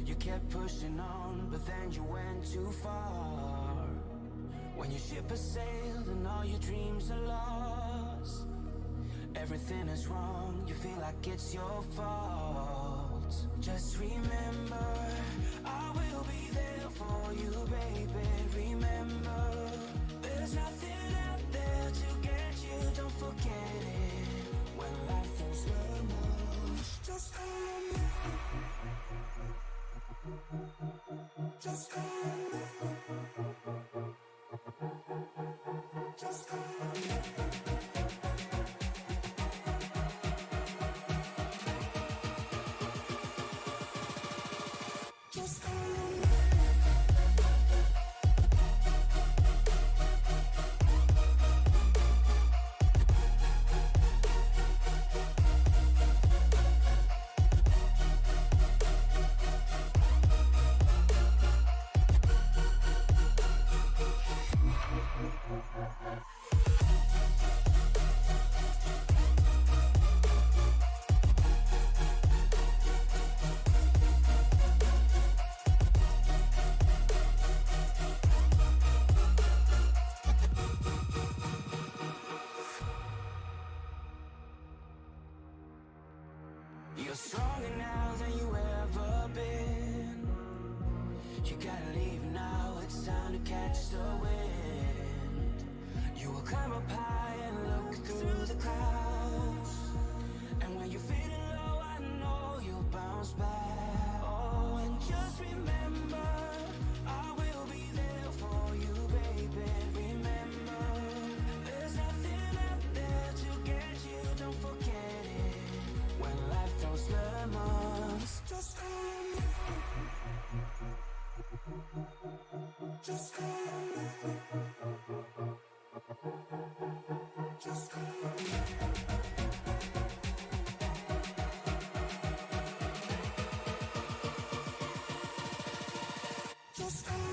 You kept pushing on, but then you went too far. When your ship has sailed and all your dreams are lost, everything is wrong, you feel like it's your fault. Just remember, I will be there for you, baby. Remember, there's nothing out there to get you, don't forget it. When life throws lemons, just call me. Just call me. Just call me. Just call me. You're stronger now than you ever been. You gotta leave now, it's time to catch the wind. You will climb up high and look through the clouds. And when you're feeling low, I know you'll bounce back. Oh, and just remember, I will be there for you, baby. Remember, there's nothing out there to get you, don't forget it. When life throws lemons, just call me. Just call me. Just call me. Just call me.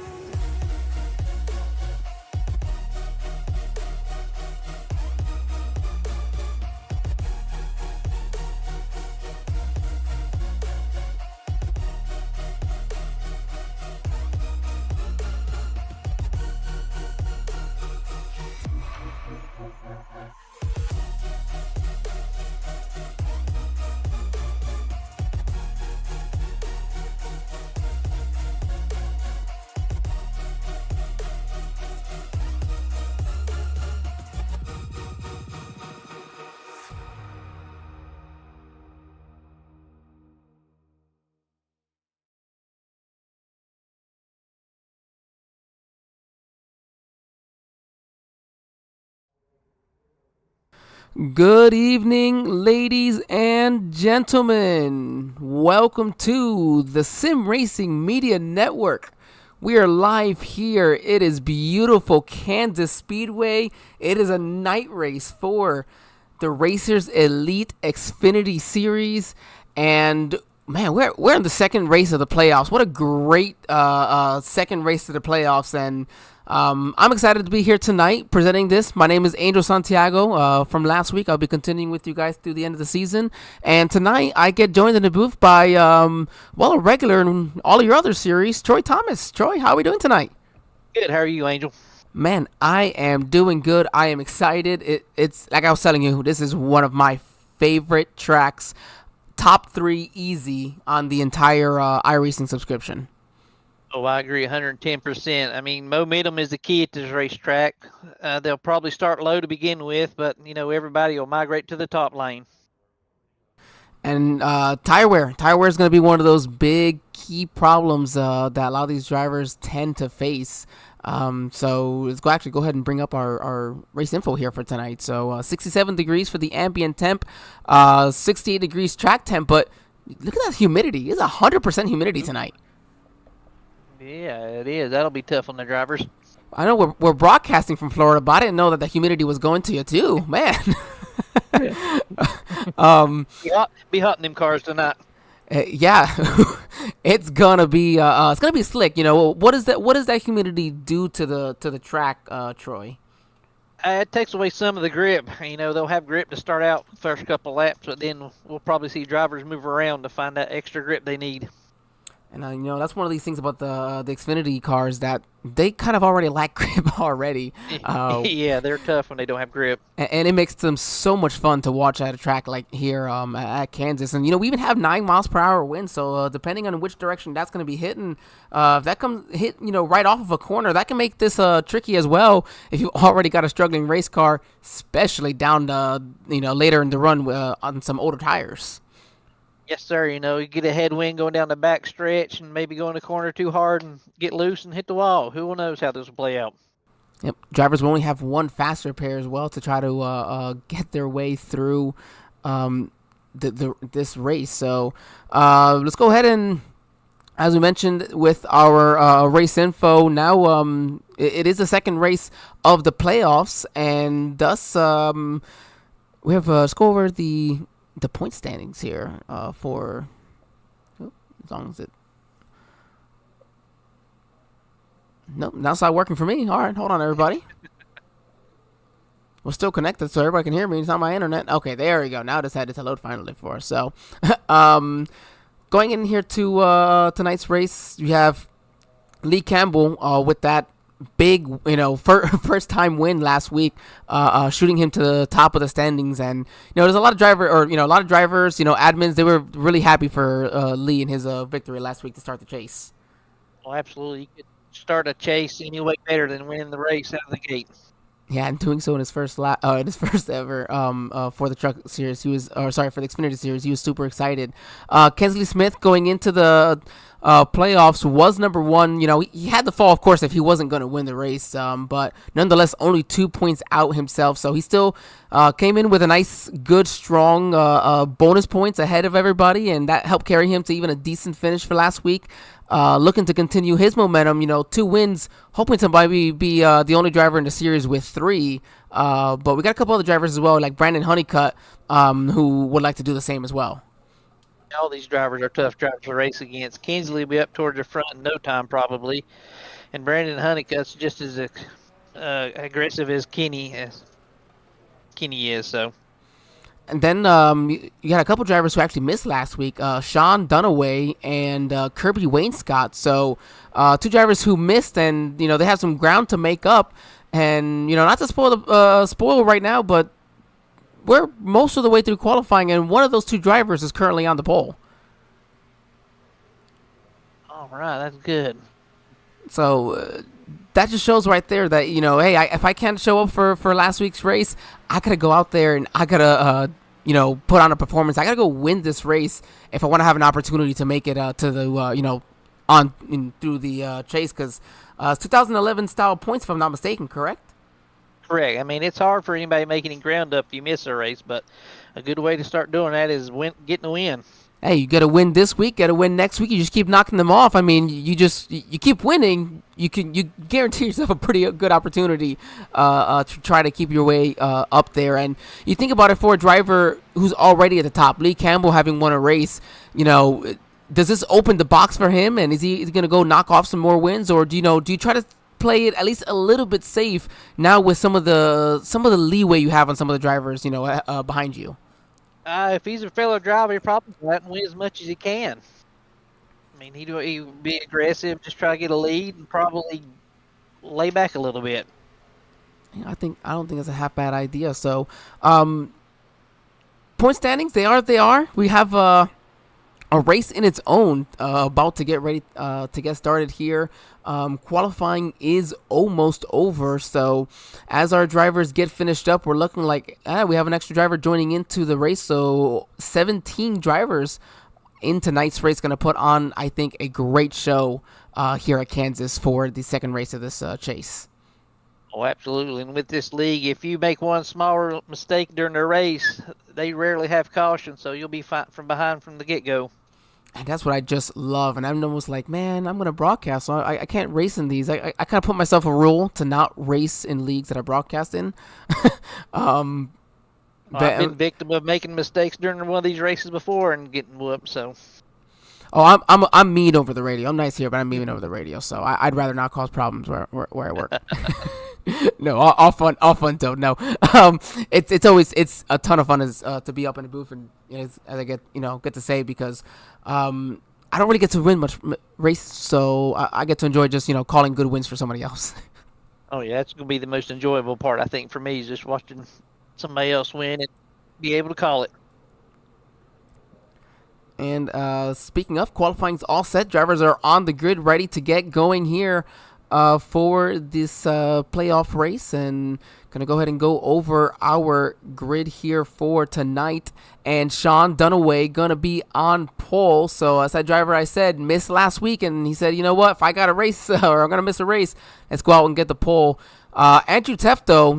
Good evening, ladies and gentlemen. Welcome to the Sim Racing Media Network. We are live here. It is beautiful Kansas Speedway. It is a night race for the Racers Elite Xfinity Series. And man, we're in the second race of the playoffs. What a great second race of the playoffs. And I'm excited to be here tonight presenting this. My name is Angel Santiago from last week. I'll be continuing with you guys through the end of the season. And tonight I get joined in the booth by, a regular in all of your other series, Troy Thomas. Troy, how are we doing tonight? Good. How are you, Angel? Man, I am doing good. I am excited. It's like I was telling you, this is one of my favorite tracks. Top 3 easy on the entire iRacing subscription. Oh, I agree 110%. I mean, momentum is the key at this racetrack. They'll probably start low to begin with, but, everybody will migrate to the top lane. And tire wear. Tire wear is going to be one of those big key problems that a lot of these drivers tend to face. So let's actually go ahead and bring up our race info here for tonight. So 67 degrees for the ambient temp, 68 degrees track temp, but look at that humidity. It's 100% humidity tonight. Yeah, it is. That'll be tough on the drivers. I know we're broadcasting from Florida, but I didn't know that the humidity was going to you too, man. Be hot in them cars tonight. Yeah, it's gonna be slick. What does that humidity do to the track, Troy? It takes away some of the grip. They'll have grip to start out the first couple laps, but then we'll probably see drivers move around to find that extra grip they need. And that's one of these things about the Xfinity cars that they kind of already lack grip already. Yeah, they're tough when they don't have grip. And it makes them so much fun to watch at a track like here at Kansas. And we even have 9 miles per hour winds, so depending on which direction that's going to be hitting, if that comes hit right off of a corner, that can make this tricky as well. If you already got a struggling race car, especially down later in the run on some older tires. Yes, sir. You get a headwind going down the back stretch and maybe go in the corner too hard and get loose and hit the wall. Who knows how this will play out? Yep. Drivers will only have one faster pair as well to try to get their way through this race. So let's go ahead and, as we mentioned with our race info, now it is the second race of the playoffs, and thus we have let's go over the point standings here for as long as it. Nope, now it's not working for me. All right, hold on, everybody. We're still connected, so everybody can hear me. It's not my internet. Okay, there we go. Now it decided to load finally for us. So, going in here to tonight's race, you have Lee Campbell with that big, first time win last week, shooting him to the top of the standings. And there's a lot of drivers, admins. They were really happy for Lee in his victory last week to start the chase. Well, absolutely. You could start a chase any way better than winning the race out of the gate. Yeah, and doing so in his first ever for the Truck Series, for the Xfinity Series, he was super excited. Kensley Smith going into the playoffs was number one. He had to fall, of course, if he wasn't going to win the race, but nonetheless, only 2 points out himself. So he still came in with a nice, good, strong bonus points ahead of everybody, and that helped carry him to even a decent finish for last week. Looking to continue his momentum, 2 wins, hoping to maybe be the only driver in the series with 3. But we got a couple other drivers as well, like Brandon Honeycutt, who would like to do the same as well. All these drivers are tough drivers to race against. Kingsley will be up towards the front in no time probably. And Brandon Honeycutt's just as aggressive as Kenny is. So. And then you got a couple drivers who actually missed last week, Sean Dunaway and Kirby Wainscott. So 2 drivers who missed, and they have some ground to make up. And not to spoil right now, but we're most of the way through qualifying, and one of those 2 drivers is currently on the pole. All right, that's good. So that just shows right there that hey, if I can't show up for last week's race, I gotta go out there and I gotta put on a performance. I gotta go win this race if I want to have an opportunity to make it to the through the chase, because it's 2011 style points if I'm not mistaken, correct? Correct. I mean, it's hard for anybody making any ground up if you miss a race, but a good way to start doing that is getting a win. Hey, you got to win this week, got to win next week. You just keep knocking them off. I mean, you keep winning. You guarantee yourself a pretty good opportunity to try to keep your way up there. And you think about it, for a driver who's already at the top, Lee Campbell having won a race, does this open the box for him? And is he going to go knock off some more wins, or do you try to play it at least a little bit safe now with some of the leeway you have on some of the drivers behind you? If he's a fellow driver, he'll probably go out and win as much as he can. I mean, he'd be aggressive, just try to get a lead, and probably lay back a little bit. Yeah, I don't think it's a half bad idea. So, point standings, they are what they are. We have a race in its own about to get ready to get started here. Qualifying is almost over, so as our drivers get finished up, we're looking like we have an extra driver joining into the race. So 17 drivers in tonight's race, going to put on, I think, a great show here at Kansas for the second race of this chase. Oh, absolutely. And with this league, if you make one smaller mistake during the race, they rarely have caution, so you'll be from behind from the get-go. And that's what I just love. And I'm almost like, man, I'm going to broadcast. So I can't race in these. I kind of put myself a rule to not race in leagues that I broadcast in. I've been victim of making mistakes during one of these races before and getting whooped. So. Oh, I'm mean over the radio. I'm nice here, but I'm mean over the radio. So I'd rather not cause problems where I work. No, all fun though. No, it's a ton of fun to be up in the booth, and as I get to say, because I I don't really get to win much race, so I get to enjoy just, calling good wins for somebody else. Oh yeah, that's gonna be the most enjoyable part, I think, for me, is just watching somebody else win and be able to call it. And speaking of, qualifying's all set. Drivers are on the grid ready to get going here for this playoff race. And going to go ahead and go over our grid here for tonight. And Sean Dunaway going to be on pole. So as that driver I said missed last week, and he said, you know what, if I got a race or I'm going to miss a race, let's go out and get the pole. Andrew Tefto,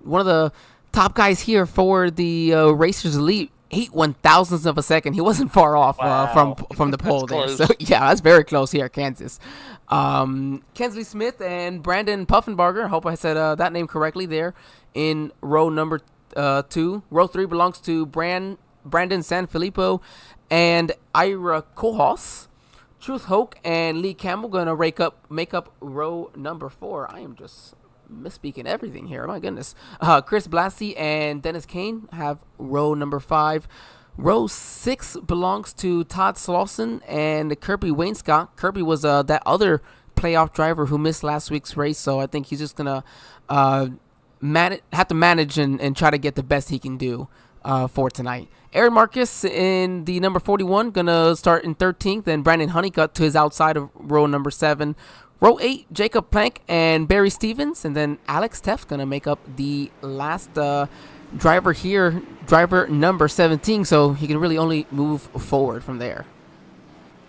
one of the top guys here for the Racers Elite. 8/1000ths of a second. He wasn't far off from the pole there. Close. So yeah, that's very close here, Kansas. Kensley Smith and Brandon Puffenbarger. I hope I said that name correctly there. In row number 2, row 3 belongs to Brandon Sanfilippo and Ira Kohlhaas. Truth Hoke and Lee Campbell gonna make up row number 4. I am just misspeaking everything here. My goodness. Chris Blassie and Dennis Kane have row number 5. Row 6 belongs to Todd Slauson and Kirby Wainscott. Kirby was that other playoff driver who missed last week's race, so I think he's just gonna have to manage and try to get the best he can do for tonight. Aaron Marcus in the number 41 gonna start in 13th, and Brandon Honeycutt to his outside of row number 7. Row 8, Jacob Plank and Barry Stevens, and then Alex Teff going to make up the last driver here, driver number 17, so he can really only move forward from there.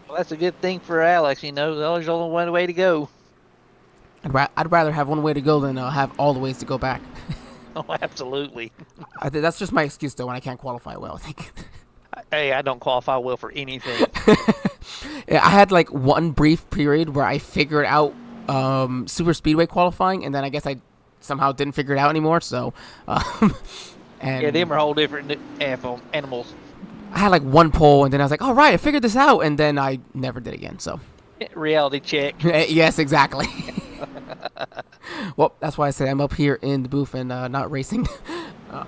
Well, that's a good thing for Alex. There's only one way to go. I'd rather have one way to go than have all the ways to go back. Oh, absolutely. That's just my excuse, though, when I can't qualify well, I think. Hey, I don't qualify well for anything. Yeah, I had like one brief period where I figured out super speedway qualifying, and then I guess I somehow didn't figure it out anymore. So, and yeah, them are whole different animals. I had like one pole, and then I was like, "All right, I figured this out," and then I never did again. So, reality check. Yes, exactly. Well, that's why I say I'm up here in the booth and not racing.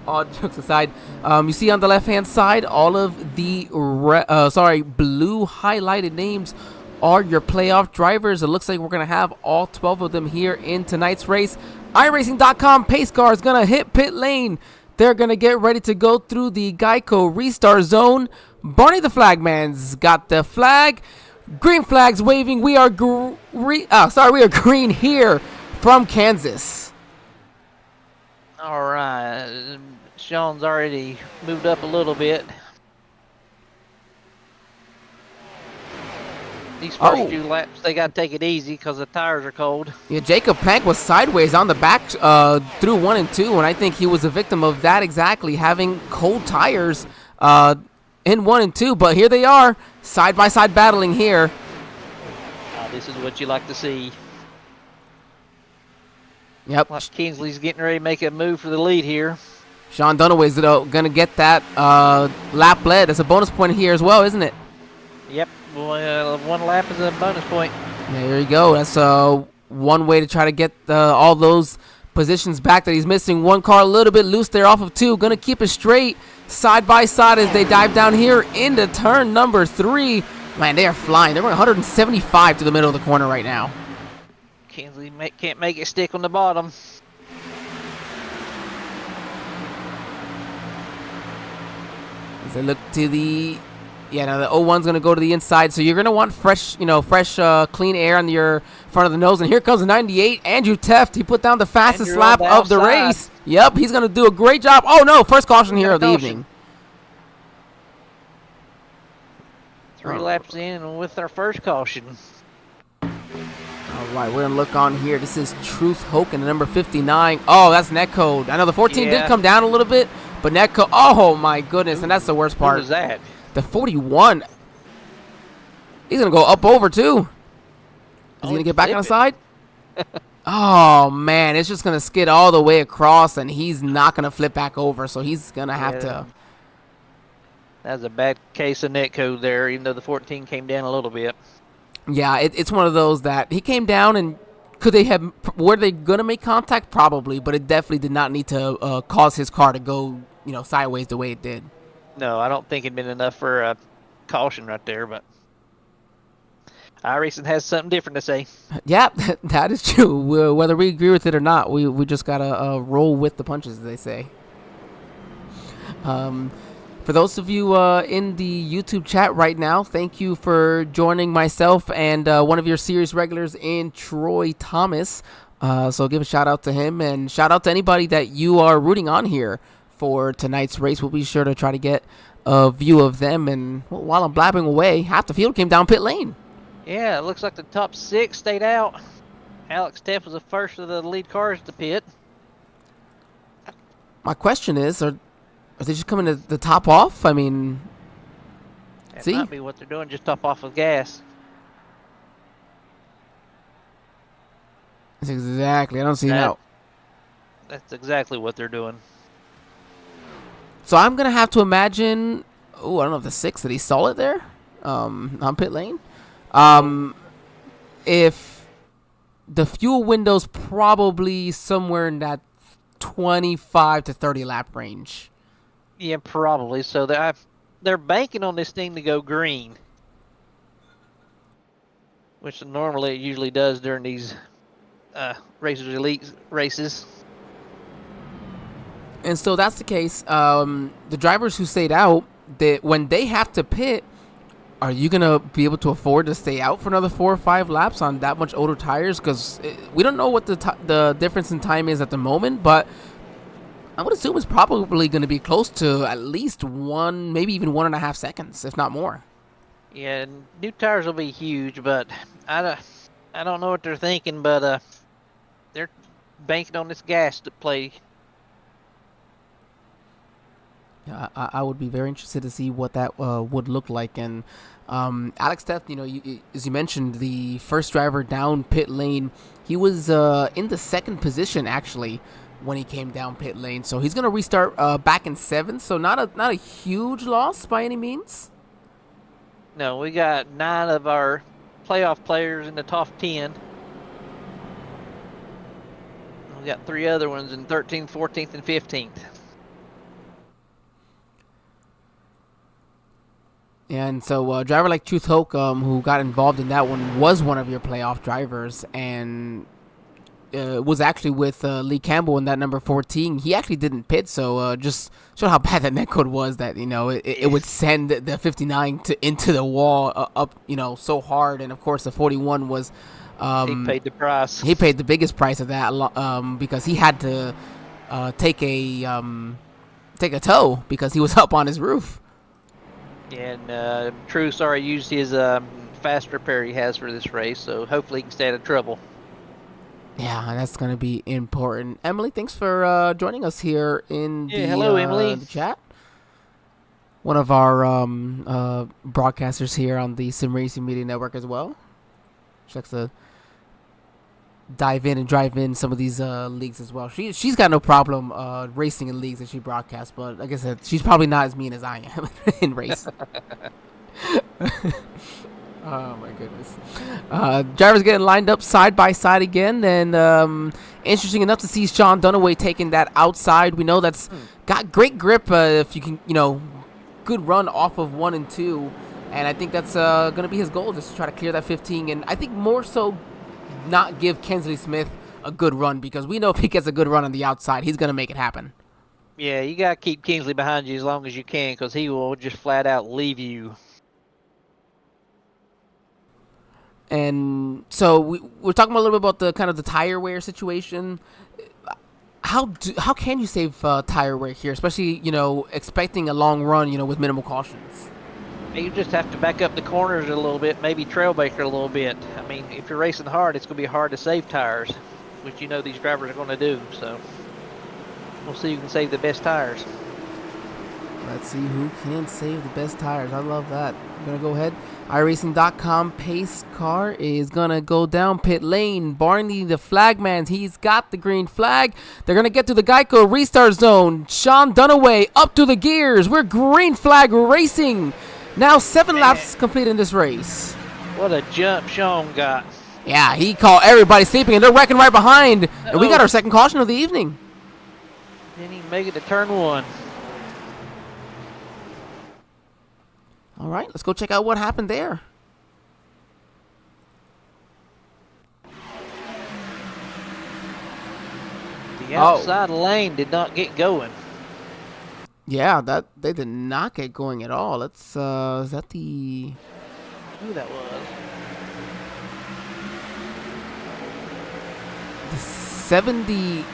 All jokes aside, you see on the left-hand side, all of the blue highlighted names are your playoff drivers. It looks like we're going to have all 12 of them here in tonight's race. iRacing.com pace car is going to hit pit lane. They're going to get ready to go through the Geico restart zone. Barney the Flagman's got the flag. Green flags waving. We are green here from Kansas. All right. Sean's already moved up a little bit. These first few laps, they got to take it easy because the tires are cold. Yeah, Jacob Plank was sideways on the back through 1 and 2, and I think he was a victim of that exactly, having cold tires in 1 and 2. But here they are, side-by-side battling here. This is what you like to see. Yep. Like Kingsley's getting ready to make a move for the lead here. Sean Dunaway's going to get that lap led. That's a bonus point here as well, isn't it? Yep. One lap is a bonus point. There you go. That's one way to try to get all those positions back that he's missing. One car a little bit loose there off of 2. Going to keep it straight side by side as they dive down here into turn number 3. Man, they are flying. They're going 175 to the middle of the corner right now. Kingsley can't make it stick on the bottom. As they look to the, now the 01's going to go to the inside, so you're going to want fresh, clean air on your front of the nose. And here comes the 98, Andrew Teft. He put down the fastest lap of the race. Yep, he's going to do a great job. Oh, no, first caution here of the evening. 3 laps in and with our first caution. All right, we're going to look on here. This is Truth Hoke and the number 59. Oh, that's netcode. I know the 14 did come down a little bit, but netcode. Oh, my goodness, and that's the worst part. Who was that? The 41. He's going to go up over, too. Is he going to get back on the side? Oh, man, it's just going to skid all the way across, and he's not going to flip back over, so he's going to have to. That was a bad case of netcode there, even though the 14 came down a little bit. Yeah, it's one of those that he came down, and were they going to make contact? Probably, but it definitely did not need to cause his car to go, sideways the way it did. No, I don't think it'd been enough for a caution right there, but iRacing has something different to say. Yeah, that is true. Whether we agree with it or not, we just gotta roll with the punches, as they say. For those of you in the YouTube chat right now, thank you for joining myself and one of your series regulars in Troy Thomas. So give a shout out to him and shout out to anybody that you are rooting on here for tonight's race. We'll be sure to try to get a view of them. And while I'm blabbing away, half the field came down pit lane. Yeah, it looks like the top 6 stayed out. Alex Teff was the first of the lead cars to pit. My question is, are they just coming to the top off? I mean, That see? might be what they're doing, just top off with gas. That's exactly. I don't see That- now. That's exactly what they're doing. So I'm gonna have to imagine. Oh, I don't know if the 6 that he saw it there, on pit lane. If the fuel window's probably somewhere in that 25 to 30 lap range. Yeah, probably. So they're banking on this thing to go green, which normally it usually does during these Racers Elite races. And so that's the case. The drivers who stayed out, when they have to pit, are you going to be able to afford to stay out for another 4 or 5 laps on that much older tires? Because we don't know what the difference in time is at the moment, but I would assume it's probably going to be close to at least 1, maybe even 1.5 seconds, if not more. Yeah, new tires will be huge, but I don't know what they're thinking, but they're banking on this gas to play. Yeah, I would be very interested to see what that would look like. And Alex Teff, as you mentioned, the first driver down pit lane, he was in the second position actually when he came down pit lane. So he's gonna restart back in 7th. So not a huge loss by any means. No, we got 9 of our playoff players in the top 10. We got 3 other ones in 13th, 14th, and 15th. And so a driver like Truth Hoke, who got involved in that one, was one of your playoff drivers and was actually with Lee Campbell in that number 14. He actually didn't pit, so just show how bad that netcode was that, it would send the 59 into the wall up, so hard. And, of course, the 41 was... he paid the price. He paid the biggest price of that because he had to take a tow because he was up on his roof. And Truce already used his fast repair he has for this race, so hopefully he can stay out of trouble. Yeah, that's going to be important. Emily, thanks for joining us here in hello, Emily. The chat. One of our broadcasters here on the Sim Racing Media Network as well. She likes to dive in and drive in some of these leagues as well. She's got no problem racing in leagues that she broadcasts, but like I said, she's probably not as mean as I am in race. Oh my goodness. Drivers getting lined up side by side again, and interesting enough to see Sean Dunaway taking that outside. We know that's got great grip if you can, good run off of 1 and 2, and I think that's going to be his goal, just to try to clear that 15, and I think more so not give Kensley Smith a good run, because we know if he gets a good run on the outside, he's going to make it happen. Yeah, you got to keep Kingsley behind you as long as you can, because he will just flat out leave you. And so we're talking a little bit about the kind of the tire wear situation. How can you save tire wear here, especially expecting a long run with minimal cautions? You just have to back up the corners a little bit, maybe trailbaker a little bit. I mean, if you're racing hard, it's going to be hard to save tires, which these drivers are going to do. So we'll see who can save the best tires. Let's see who can save the best tires. I love that. I'm going to go ahead. iRacing.com pace car is going to go down pit lane. Barney, the flagman, he's got the green flag. They're going to get to the Geico restart zone. Sean Dunaway up to the gears. We're green flag racing. Now 7 laps complete in this race. What a jump Sean got. Yeah, he caught everybody sleeping, and they're wrecking right behind. And we got our second caution of the evening. Didn't even make it to turn 1. All right, let's go check out what happened there. The outside lane did not get going. Yeah, that they did not get going at all. Let's is that the Who that was? the 78?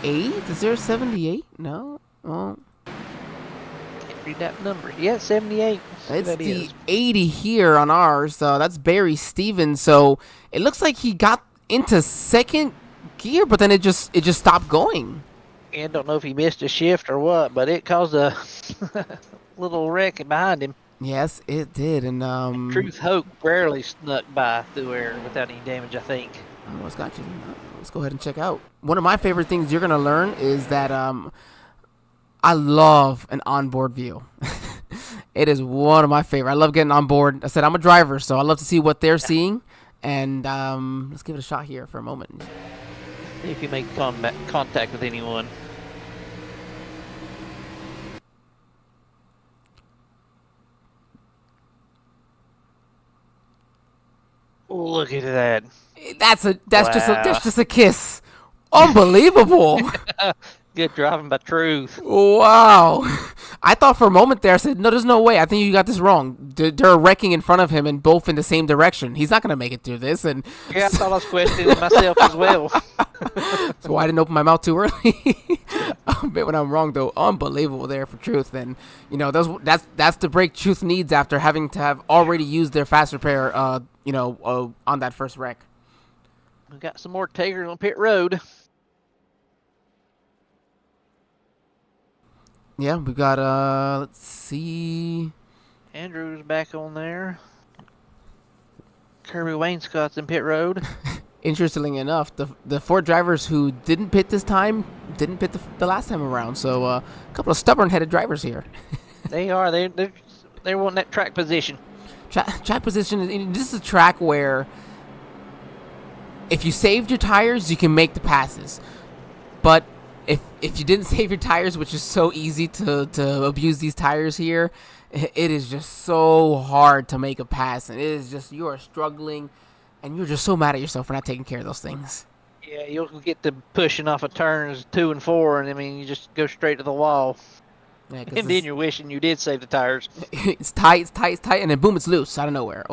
Is there a 78? No. Well, Can't read that number. Yeah, 78. it's the 80 here on ours. That's Barry Stevens. So it looks like he got into second gear, but then it just stopped going. I don't know if he missed a shift or what, but it caused a little wreck behind him. Yes, it did. And Truth Hope barely snuck by through there without any damage, I think. oh, it's got you. Let's go ahead and check out. One of my favorite things you're gonna learn is that I love an onboard view. It is one of my favorite. I love getting on board. I said I'm a driver, so I love to see what they're seeing. And let's give it a shot here for a moment. See if you make contact with anyone. Look at that. That's Wow. just a kiss. Unbelievable. Good driving by Truth. Wow. I thought for a moment there, I said, no, there's no way. I think you got this wrong. They're wrecking in front of him and both in the same direction. He's not going to make it through this. And Yeah, I thought I was questioning myself as well. so I didn't open my mouth too early. I'll admit when I'm wrong, though. Unbelievable there for Truth. And, you know, that's the break Truth needs after having to have already used their fast repair, on that first wreck. We got some more takers on pit road. Yeah, we got, let's see. Andrew's back on there. Kirby Wainscott's in pit road. Interestingly enough, the four drivers who didn't pit this time didn't pit the last time around. So a couple of stubborn-headed drivers here. They are. They want that track position. Track position. This is a track where if you saved your tires, you can make the passes. But if you didn't save your tires, which is so easy to abuse these tires here, it is just so hard to make a pass, and it is just you are struggling, and you're just so mad at yourself for not taking care of those things. Yeah, you'll get to pushing off of turns 2 and 4, and I mean you just go straight to the wall. Yeah, And then you're wishing you did save the tires. it's tight, and then boom, it's loose out of nowhere.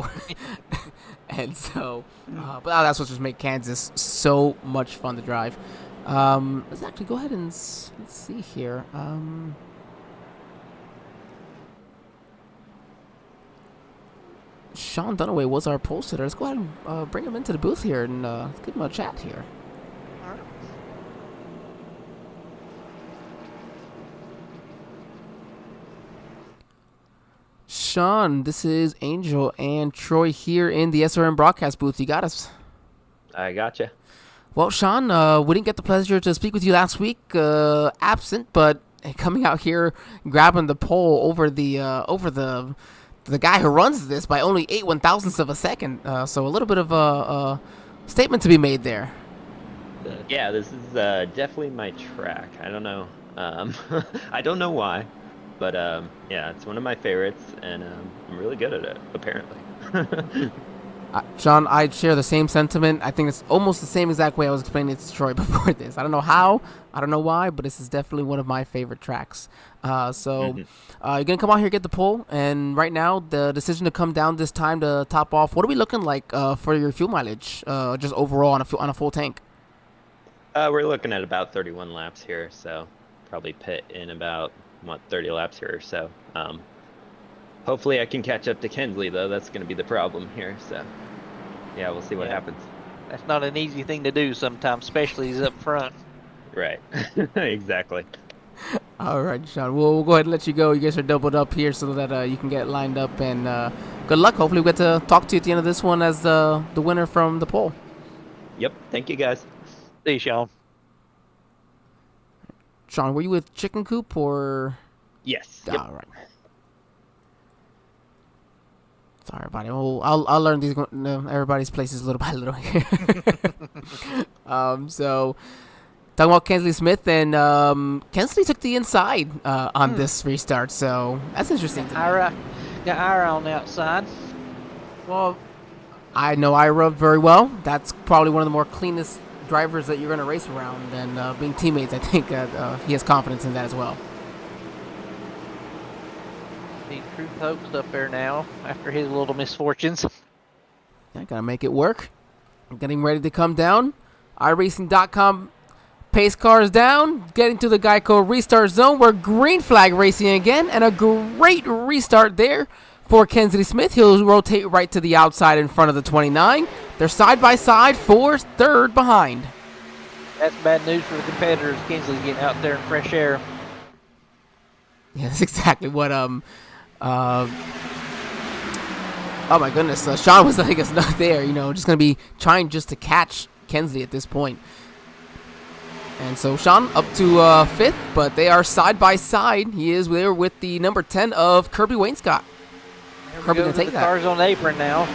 And so, but that's what just makes Kansas so much fun to drive. Let's actually go ahead and let's see here. Sean Dunaway was our pole sitter. Let's go ahead and bring him into the booth here and give him a chat here. Sean, this is Angel and Troy here in the SRM broadcast booth. You got us. I gotcha. Well, Sean, we didn't get the pleasure to speak with you last week, absent, but coming out here, grabbing the pole over the guy who runs this by only 8/1000ths of a second. So a little bit of a statement to be made there. Yeah, this is definitely my track. I don't know. I don't know why, but yeah, it's one of my favorites, and I'm really good at it, apparently. Sean, I share the same sentiment. I think it's almost the same exact way I was explaining it to Troy before this. I don't know how, I don't know why, but this is definitely one of my favorite tracks. You're going to come out here, get the pole, and right now, the decision to come down this time to top off, what are we looking like for your fuel mileage, just overall on a full tank? We're looking at about 31 laps here, so probably pit in about, 30 laps here or so. Hopefully I can catch up to Kensley, though. That's going to be the problem here, so yeah, we'll see what happens. That's not an easy thing to do sometimes, especially as up front. Right. Exactly. All right, Sean. We'll go ahead and let you go. You guys are doubled up here so that you can get lined up, and good luck. Hopefully we get to talk to you at the end of this one as the winner from the poll. Yep. Thank you, guys. See you, Sean. Sean, were you with Chicken Coop or? Yes. Yep. All right. Sorry, buddy. Well, I'll learn everybody's places little by little here. So, talking about Kensley Smith, and Kensley took the inside on this restart, so that's interesting. Got Ira on the outside. Well, I know Ira very well. That's probably one of the more cleanest drivers that you're going to race around, and being teammates, I think he has confidence in that as well. The Truth Hope's up there now after his little misfortunes. Yeah, got to make it work. Getting ready to come down. iRacing.com pace cars down. Getting to the Geico restart zone. We're green flag racing again, and a great restart there for Kensley Smith. He'll rotate right to the outside in front of the 29. They're side by side for third behind. That's bad news for the competitors. Kinsley's getting out there in fresh air. Yeah, that's exactly what oh my goodness, Sean was letting us know there, just going to be trying just to catch Kensley at this point. And so Sean up to fifth, but they are side by side. He is there with the number 10 of Kirby Wainscott. Kirby going to take that. The car's on the apron now.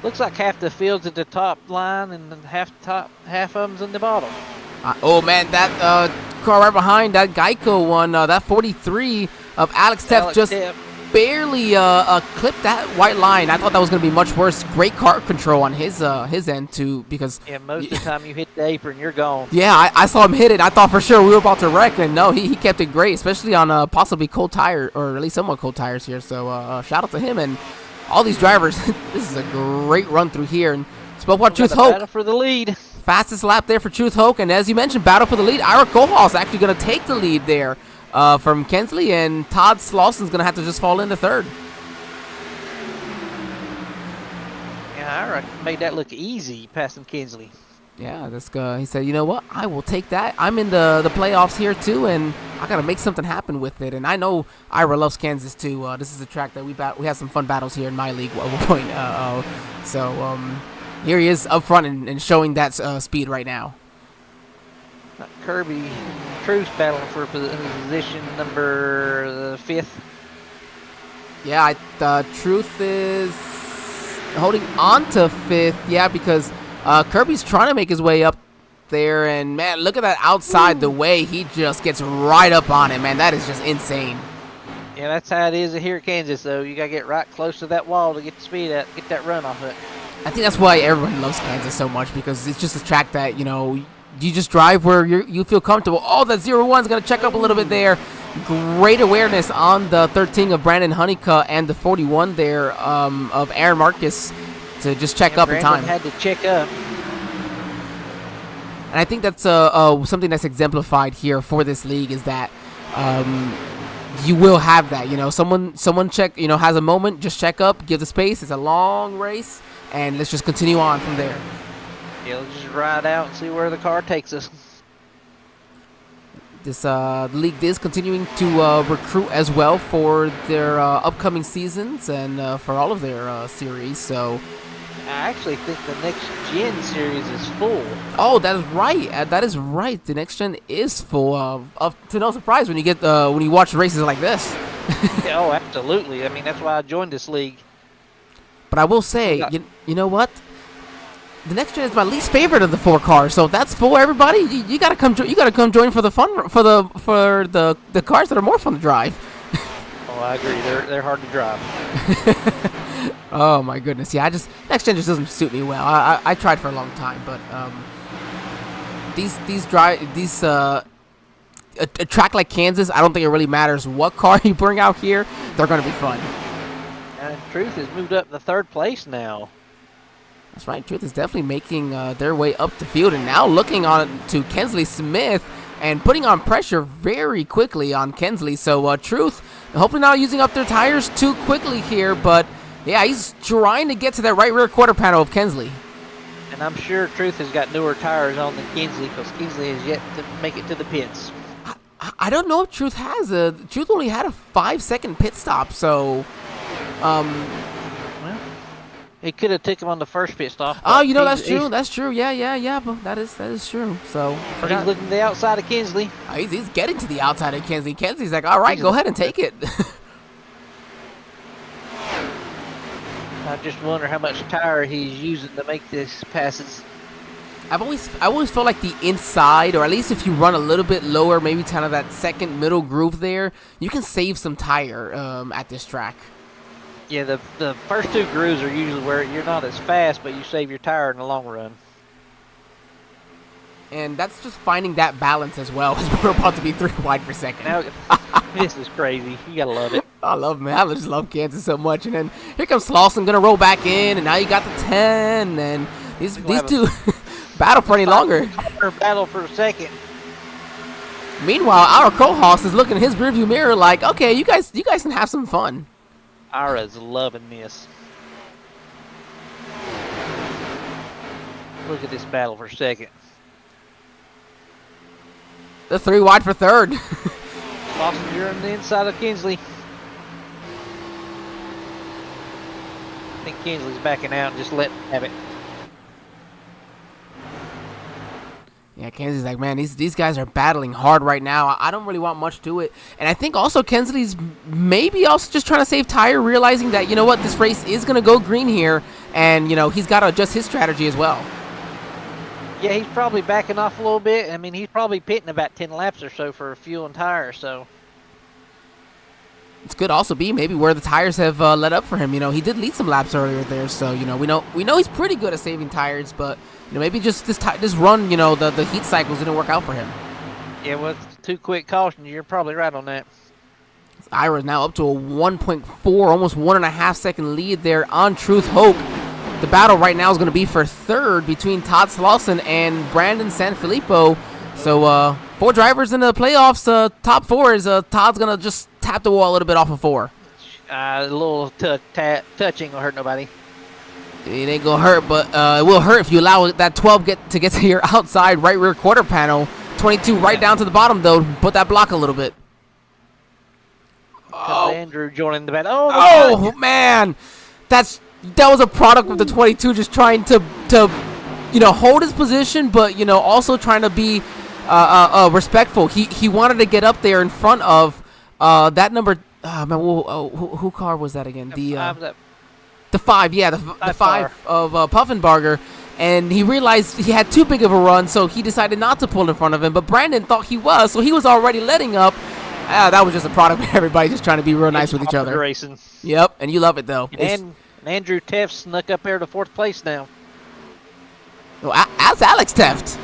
Looks like half the field's at the top line and half of them's in the bottom. Oh man, that car right behind, that Geico one, that 43 of Alex Teff barely clipped that white line. I thought that was going to be much worse. Great car control on his end too, because most of the time you hit the apron, you're gone. Yeah, I saw him hit it. I thought for sure we were about to wreck, and no, he kept it great, especially on possibly cold tire, or at least somewhat cold tires here. So shout out to him and all these drivers. This is a great run through here. And spoke about Truth Hope. Battle for the lead. Fastest lap there for Truth Hope, and as you mentioned, battle for the lead. Ira Kohal's actually going to take the lead there from Kensley, and Todd Slausen's going to have to just fall into third. Yeah, Ira made that look easy, passing Kensley. Yeah, he said, you know what, I will take that. I'm in the playoffs here too, and I got to make something happen with it. And I know Ira loves Kansas too. This is a track that we have some fun battles here in my league at one point. So here he is up front and showing that speed right now. Kirby Truth battling for position number 5th. Yeah, Truth is holding on to 5th. Yeah, because Kirby's trying to make his way up there. And, man, look at that outside. The way he just gets right up on it, man. That is just insane. Yeah, that's how it is here at Kansas, though. You got to get right close to that wall to get the speed out, get that run off it. I think that's why everyone loves Kansas so much, because it's just a track that, you just drive where you feel comfortable. Oh, that 0-1's going to check up a little bit there. Great awareness on the 13 of Brandon Honeycutt and the 41 there of Aaron Marcus to just check up in time. Brandon had to check up. And I think that's something that's exemplified here for this league, is that you will have that. Someone check, has a moment, just check up, give the space. It's a long race, and let's just continue on from there. Yeah, let's just ride out and see where the car takes us. This league is continuing to recruit as well for their upcoming seasons and for all of their series. So I actually think the next gen series is full. Oh, that is right. That is right. The next gen is full of to no surprise when you watch races like this. Yeah, oh, absolutely. I mean, that's why I joined this league. But I will say, you know what? The next gen is my least favorite of the 4 cars. So if that's full, everybody, you gotta come. You gotta come join for the fun for the cars that are more fun to drive. Oh, I agree. They're hard to drive. Oh my goodness, yeah. Next gen just doesn't suit me well. I tried for a long time, but a track like Kansas, I don't think it really matters what car you bring out here. They're gonna be fun. And Truth has moved up to 3rd place now. That's right. Truth is definitely making their way up the field, and now looking on to Kensley Smith and putting on pressure very quickly on Kensley. So Truth, hopefully not using up their tires too quickly here, but yeah, he's trying to get to that right rear quarter panel of Kensley. And I'm sure Truth has got newer tires on than Kensley, because Kensley has yet to make it to the pits. I don't know if Truth has Truth only had a 5-second pit stop, so well, he could have took him on the first pit stop. Oh, that's true. That's true. Yeah. But that is true. So he's looking to the outside of Kensley. He's getting to the outside of Kensley. Kensley's like, all right, go ahead and take it. I just wonder how much tire he's using to make these passes. I always felt like the inside, or at least if you run a little bit lower, maybe kind of that second middle groove there, you can save some tire at this track. Yeah, the first 2 grooves are usually where you're not as fast, but you save your tire in the long run. And that's just finding that balance as well, as we're about to be 3 wide per second. Now, this is crazy. You gotta love it. I love, man. I just love Kansas so much. And then here comes Slauson, gonna roll back in, and now you got the 10, and these two battle for any longer. Battle for a second. Meanwhile, our co-host is looking in his rearview mirror like, okay, you guys can have some fun. Ira's loving this. Look at this battle for second. The 3 wide for third. Lawson, you're on the inside of Kinsley. I think Kinsley's backing out and just letting him have it. Yeah, Kenzie's like, man, these guys are battling hard right now. I don't really want much to it. And I think also Kenzie's maybe also just trying to save tire, realizing that, you know what, this race is going to go green here. And, you know, he's got to adjust his strategy as well. Yeah, he's probably backing off a little bit. I mean, he's probably pitting about 10 laps or so for fuel and tire, so. It could also be maybe where the tires have let up for him. You know, he did lead some laps earlier there, so, you know, we know he's pretty good at saving tires, but, you know, maybe just this run, you know, the heat cycles didn't work out for him. Yeah, well, it's too quick caution. You're probably right on that. Ira is now up to a 1.4, almost 1.5 second lead there on Truth Hoke. The battle right now is going to be for third between Todd Slauson and Brandon Sanfilippo. So 4 drivers in the playoffs. Top 4 is Todd's going to just tap the wall a little bit off of 4. A little touching will hurt nobody. It ain't going to hurt, but it will hurt if you allow that 12 to get to your outside right rear quarter panel. 22 right down to the bottom, though. Put that block a little bit. Oh. Andrew joining the battle. Oh man. That was a product of the 22 just trying to you know, hold his position, but, you know, also trying to be respectful. He wanted to get up there in front of that number. Man, who car was that again? The 5, yeah, the 5 of Puffenbarger. And he realized he had too big of a run, so he decided not to pull in front of him. But Brandon thought he was, so he was already letting up. That was just a product of everybody just trying to be real nice with each other. Racing. Yep, and you love it, though. And Andrew Teff snuck up there to 4th place now. Oh, that's Alex Teft.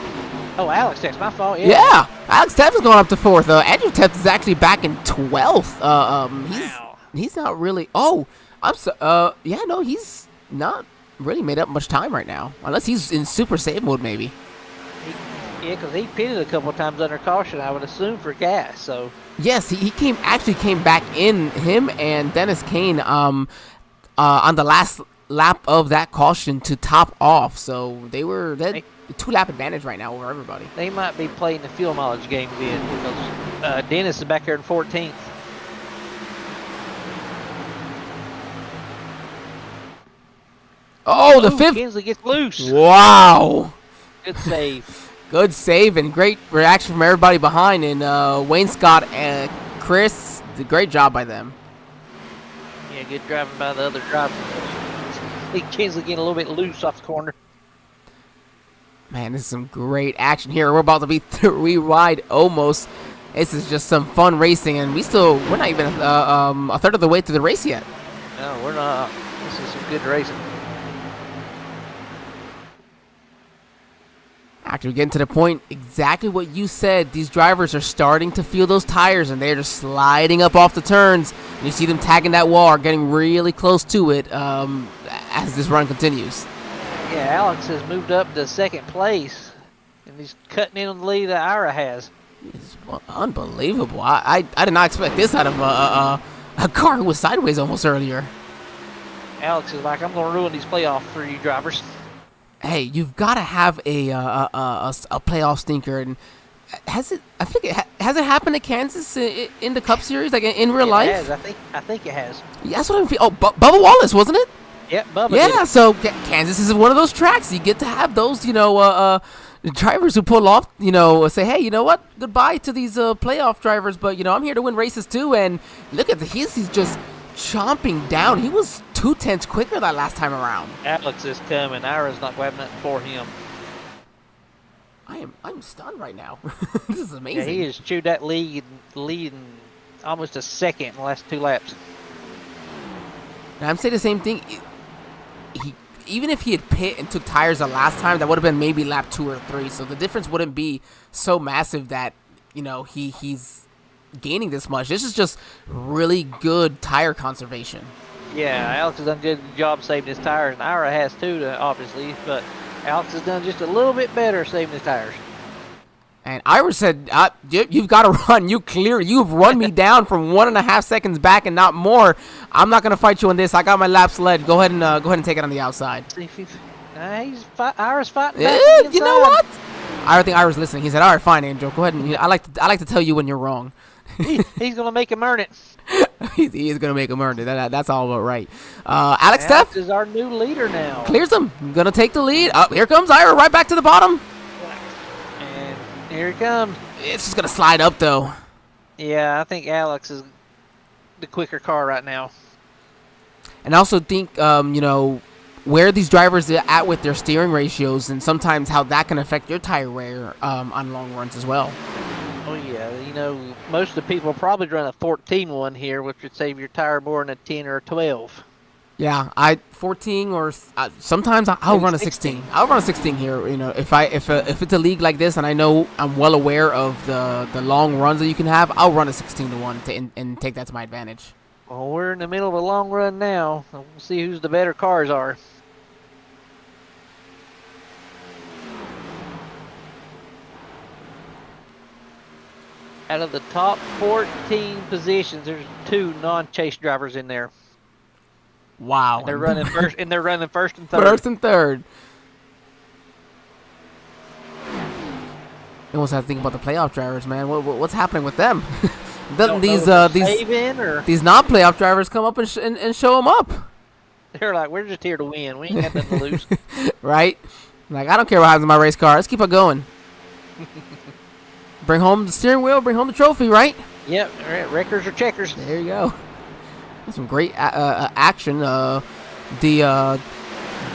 Oh, Alex Teff, my fault. Yeah, Alex Teft is going up to 4th. Andrew Teft is actually back in 12th. He's not really. Oh, I'm so. Yeah, no, he's not really made up much time right now, unless he's in super save mode, maybe. Yeah, because he pitted a couple times under caution, I would assume, for gas. So. Yes, he came back in, him and Dennis Kane on the last lap of that caution to top off. So they're 2-lap advantage right now over everybody. They might be playing the fuel mileage game then, because Dennis is back there in 14th. Oh, the 5th. Kinsley gets loose. Wow. Good save. Good save and great reaction from everybody behind. And Wayne Scott and Chris, great job by them. Yeah, good driving by the other drivers. I think Kinsley getting a little bit loose off the corner. Man, this is some great action here. We're about to be 3 wide almost. This is just some fun racing, and we're not even a third of the way through the race yet. No, we're not. This is some good racing. After we get to the point, exactly what you said, these drivers are starting to feel those tires, and they're just sliding up off the turns. And you see them tagging that wall, getting really close to it as this run continues. Yeah, Alex has moved up to 2nd place, and he's cutting in on the lead that Ira has. It's unbelievable. I did not expect this out of a car who was sideways almost earlier. Alex is like, I'm going to ruin these playoffs for you drivers. Hey, you've got to have a playoff stinker, and has it happened at Kansas in the Cup Series, like in real life? It has. I think it has. Yeah, that's what I'm feeling. Oh, Bubba Wallace, wasn't it? Yep, Bubba. Yeah, so Kansas is one of those tracks. You get to have those, drivers who pull off, say, hey, you know what? Goodbye to these playoff drivers, but I'm here to win races too. And look at he's just chomping down. He was 0.2 quicker that last time around. Alex is coming. Ira's not grabbing nothing for him. I'm stunned right now. This is amazing. Yeah, he has chewed that lead almost a second in the last 2 laps. And I'm saying the same thing. even if he had pit and took tires the last time, that would have been maybe lap 2 or 3. So the difference wouldn't be so massive that, you know, he's gaining this much. This is just really good tire conservation. Yeah, Alex has done a good job saving his tires, and Ira has too, obviously. But Alex has done just a little bit better saving his tires. And Ira said, "You've got to run. You've run me down from 1.5 seconds back and not more. I'm not gonna fight you on this. I got my laps led. Go ahead and take it on the outside." See if Ira's fighting Yeah, back from the you know inside. what? I think Ira's listening. He said, "All right, fine, Angel. Go ahead and I like to tell you when you're wrong." He's gonna make him earn it. He is gonna make him earn it. That's all about right. Alex Alex Teff is our new leader now. clears him. Gonna take the lead. Here comes Ira right back to the bottom. And here he comes. It's just gonna slide up though. Yeah, I think Alex is the quicker car right now. And I also think, you know, where these drivers are at with their steering ratios and sometimes how that can affect your tire wear on long runs as well. Oh yeah, you know, most of the people probably run a 14-1 here, which would save your tire more than a 10 or a 12. Yeah, 14 or sometimes I'll Maybe run a 16. I'll run a 16 here. You know, if it's a league like this and I know I'm well aware of the long runs that you can have, I'll run a 16-1 and take that to my advantage. Well, we're in the middle of a long run now. We'll see who's the better cars are. Out of the top 14 positions, there's 2 non-chase drivers in there. Wow. And they're running first. And they're running first and third. First and third. You almost have to think about the playoff drivers, man. What's happening with them? Doesn't these these non-playoff drivers come up and show them up? They're like, we're just here to win. We ain't got nothing to lose. Right? Like, I don't care what happens in my race car. Let's keep it going. Bring home the steering wheel. Bring home the trophy, right? Yep. All right, wreckers or checkers. There you go. That's some great action. The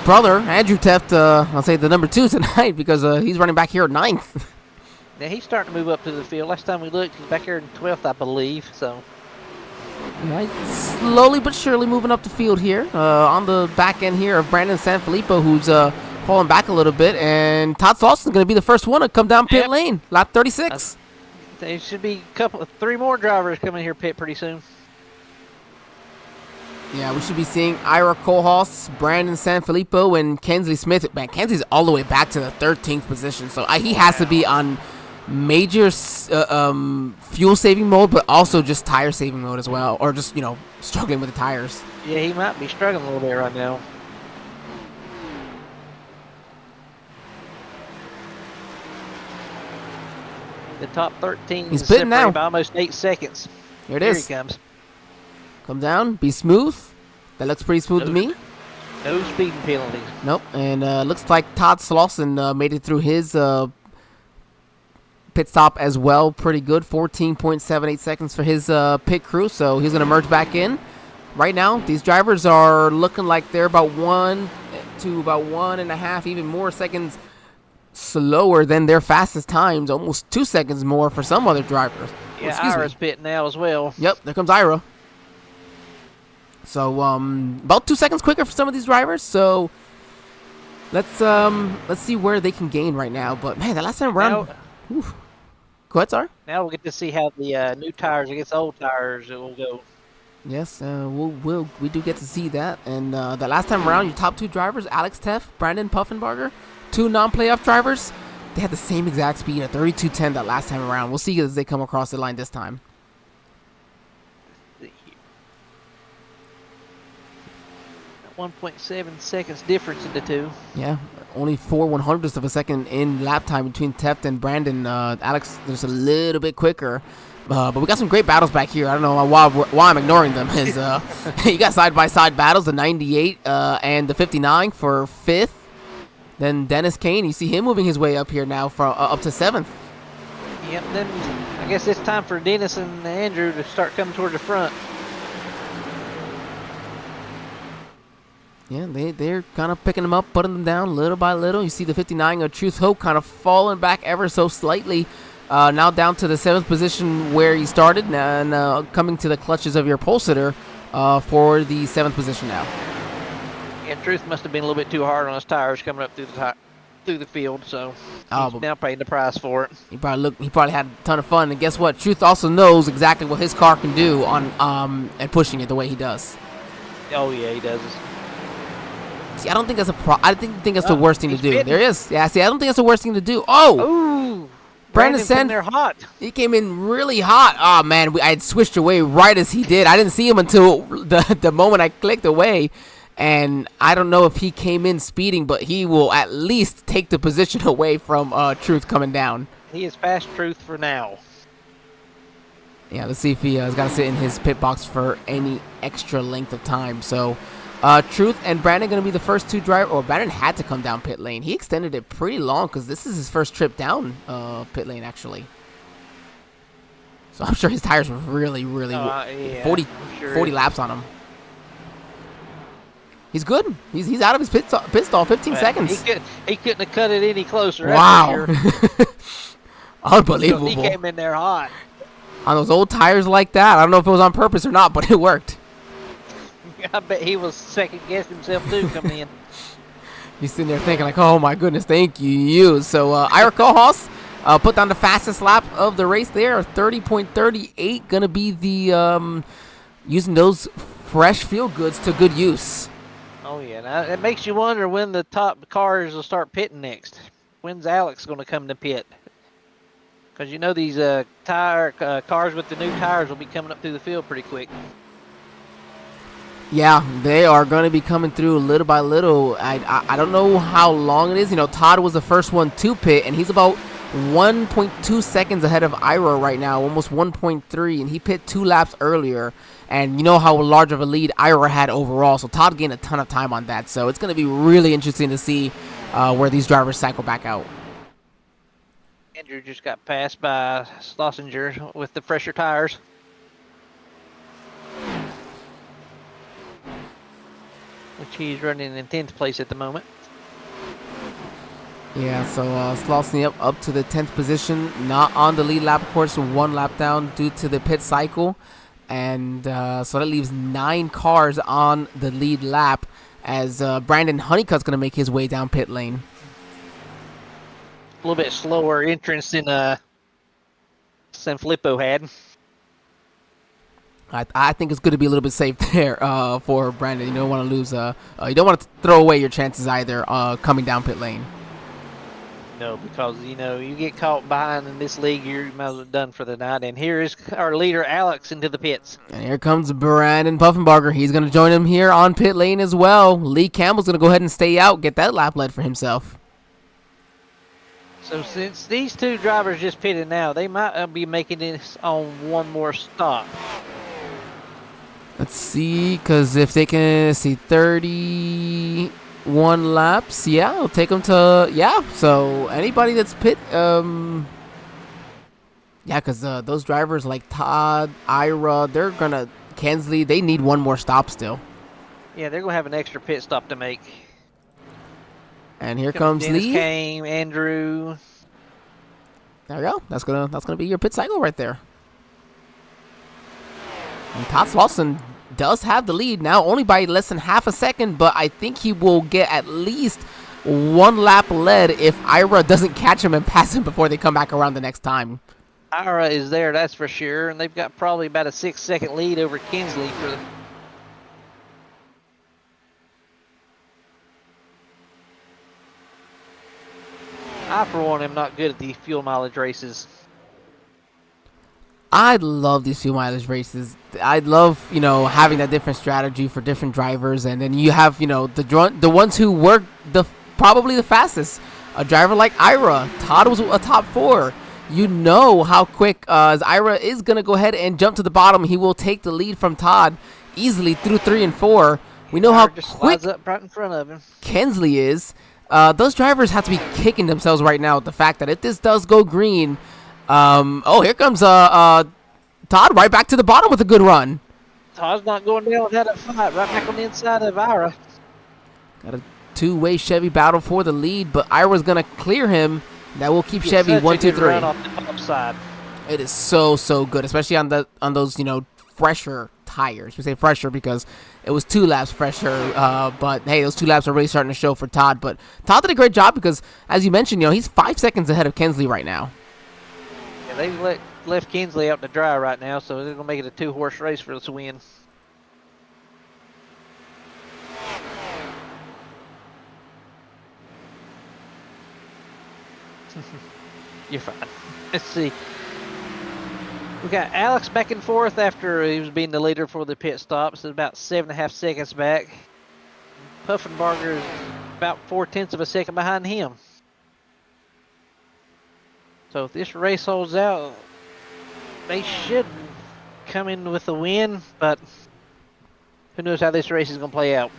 brother, Andrew Teft, I'll say the number 2 tonight because he's running back here at 9th. Now he's starting to move up to the field. Last time we looked, he's back here in 12th, I believe. So. Right. Slowly but surely moving up the field here. On the back end here of Brandon Sanfilippo, who's falling back a little bit. And Todd Salson's going to be the first one to come down pit lane. Lap 36. There should be 3 more drivers coming here pit pretty soon. Yeah, we should be seeing Ira Kohlhaas, Brandon Sanfilippo, and Kensley Smith. Man, Kensley's all the way back to the 13th position. So he has to be on major fuel-saving mode, but also just tire-saving mode as well. Or just, you know, struggling with the tires. Yeah, he might be struggling a little bit right now. The top 13 He's is pitting now. separated by almost 8 seconds. Here it is. Here he comes. Come down, be smooth. That looks pretty smooth to me. No speeding penalties. Nope, and looks like Todd Slauson made it through his pit stop as well. Pretty good, 14.78 seconds for his pit crew, so he's going to merge back in. Right now, these drivers are looking like they're about 1 to about 1.5, even more seconds slower than their fastest times, almost 2 seconds more for some other drivers. Yeah, Ira's pitting now as well. Yep, there comes Ira. So about 2 seconds quicker for some of these drivers. So let's see where they can gain right now. But man, the last time around, go ahead, sorry. Now we'll get to see how the new tires against old tires will go. Yes, we do get to see that. And the last time around, your top 2 drivers, Alex Teff, Brandon Puffenbarger, 2 non-playoff drivers, they had the same exact speed at 32.10 that last time around. We'll see as they come across the line this time. 1.7 seconds difference in the 2. Yeah, only 4/100ths of a second in lap time between Teft and Brandon. Alex, just a little bit quicker. But we got some great battles back here. I don't know why I'm ignoring them. You got side-by-side battles, the 98 and the 59 for 5th. Then Dennis Kane, you see him moving his way up here now for up to 7th. Yep, then I guess it's time for Dennis and Andrew to start coming toward the front. Yeah, they're kind of picking them up, putting them down little by little. You see the 59 of Truth Hope kind of falling back ever so slightly. Now down to the 7th position where he started, and coming to the clutches of your pole sitter for the 7th position now. Yeah, Truth must have been a little bit too hard on his tires coming up through the field, so Oh, he's now paying the price for it. he probably had a ton of fun. And guess what? Truth also knows exactly what his car can do on and pushing it the way he does. Oh yeah, he does. See, I don't think that's I think that's the worst thing to he's do. pitting. There is. Yeah, see, I don't think that's the worst thing to do. Oh, Ooh, Brandon came Sen, there hot. he came in really hot. Oh man, I had switched away right as he did. I didn't see him until the moment I clicked away. And I don't know if he came in speeding, but he will at least take the position away from Truth coming down. He is past Truth for now. Yeah, let's see if he has got to sit in his pit box for any extra length of time. So, Truth and Brandon going to be the first two drivers. Or Brandon had to come down pit lane. He extended it pretty long because this is his first trip down pit lane, actually. So I'm sure his tires were really, Yeah, 40 laps on him. He's good. He's out of his pit stall. 15 seconds. He couldn't have cut it any closer. Wow. That's for sure. Unbelievable. He came in there hot. On those old tires like that. I don't know if it was on purpose or not, but it worked. I bet he was second guessing himself too coming in. He's sitting there thinking like, oh my goodness, thank you. So Ira Kohlhaas put down the fastest lap of the race there. 30.38. Going to be the using those fresh fuel goods to good use. Oh yeah, now it makes you wonder when the top cars will start pitting next. When's Alex going to come to pit? Because you know these cars with the new tires will be coming up through the field pretty quick. Yeah, they are going to be coming through little by little. I don't know how long it is. You know, Todd was the first one to pit, and he's about 1.2 seconds ahead of Ira right now, almost 1.3, and he pit 2 laps earlier. And you know how large of a lead Ira had overall, so Todd gained a ton of time on that. So it's going to be really interesting to see where these drivers cycle back out. Andrew just got passed by Schlesinger with the fresher tires. Which he's running in 10th place at the moment. Yeah, so Slosny up to the 10th position, not on the lead lap, of course, 1 lap down due to the pit cycle. And so that leaves 9 cars on the lead lap as Brandon Honeycutt's going to make his way down pit lane. A little bit slower entrance than Filippo had. I think it's going to be a little bit safe there for Brandon. You don't want to lose. You don't want to throw away your chances either coming down pit lane. No, because, you know, you get caught behind in this league, you're might as well done for the night. And here is our leader, Alex, into the pits. And here comes Brandon Puffenbarger. He's going to join him here on pit lane as well. Lee Campbell's going to go ahead and stay out, get that lap led for himself. So since these two drivers just pitted now, they might be making this on one more stop. Let's see, because if they can see 31 laps, yeah, it'll take them to, yeah, so anybody that's pit, yeah, because those drivers like Todd, Ira, they're going to, Kensley, they need one more stop still. Yeah, they're going to have an extra pit stop to make. And here comes Dennis Lee. came, Andrew. There we go. That's gonna be your pit cycle right there. And Todd Slauson does have the lead now, only by less than half a second, but I think he will get at least 1 lap led if Ira doesn't catch him and pass him before they come back around the next time. Ira is there, that's for sure, and they've got probably about a 6-second lead over Kinsley for the. I, for one, am not good at the fuel mileage races. I love these fuel mileage races. I love, you know, having that different strategy for different drivers, and then you have, you know, the ones who work probably the fastest. A driver like Ira, Todd was a top 4. You know how quick as Ira is gonna go ahead and jump to the bottom. He will take the lead from Todd easily through 3 and 4. We know how just quick slides up right in front of him. Kensley is. Those drivers have to be kicking themselves right now with the fact that if this does go green, oh, here comes Todd right back to the bottom with a good run. Todd's not going down without a fight. Right back on the inside of Ira. Got a 2-way Chevy battle for the lead, but Ira's gonna clear him. That will keep Chevy Such a 1, 2, good 3. run off the top side. It is so good, especially on those, you know, fresher tires. We say fresher because it was 2 laps fresher, but hey, those 2 laps are really starting to show for Todd. But Todd did a great job because, as you mentioned, he's 5 seconds ahead of Kensley right now. Yeah, they left Kinsley out to dry right now, so they're going to make it a 2-horse race for this win. You're fine. Let's see. We got Alex back and forth after he was being the leader for the pit stops. So about 7.5 seconds back. Puffenbarger is about 0.4 of a second behind him. So if this race holds out, they should come in with a win, but who knows how this race is going to play out.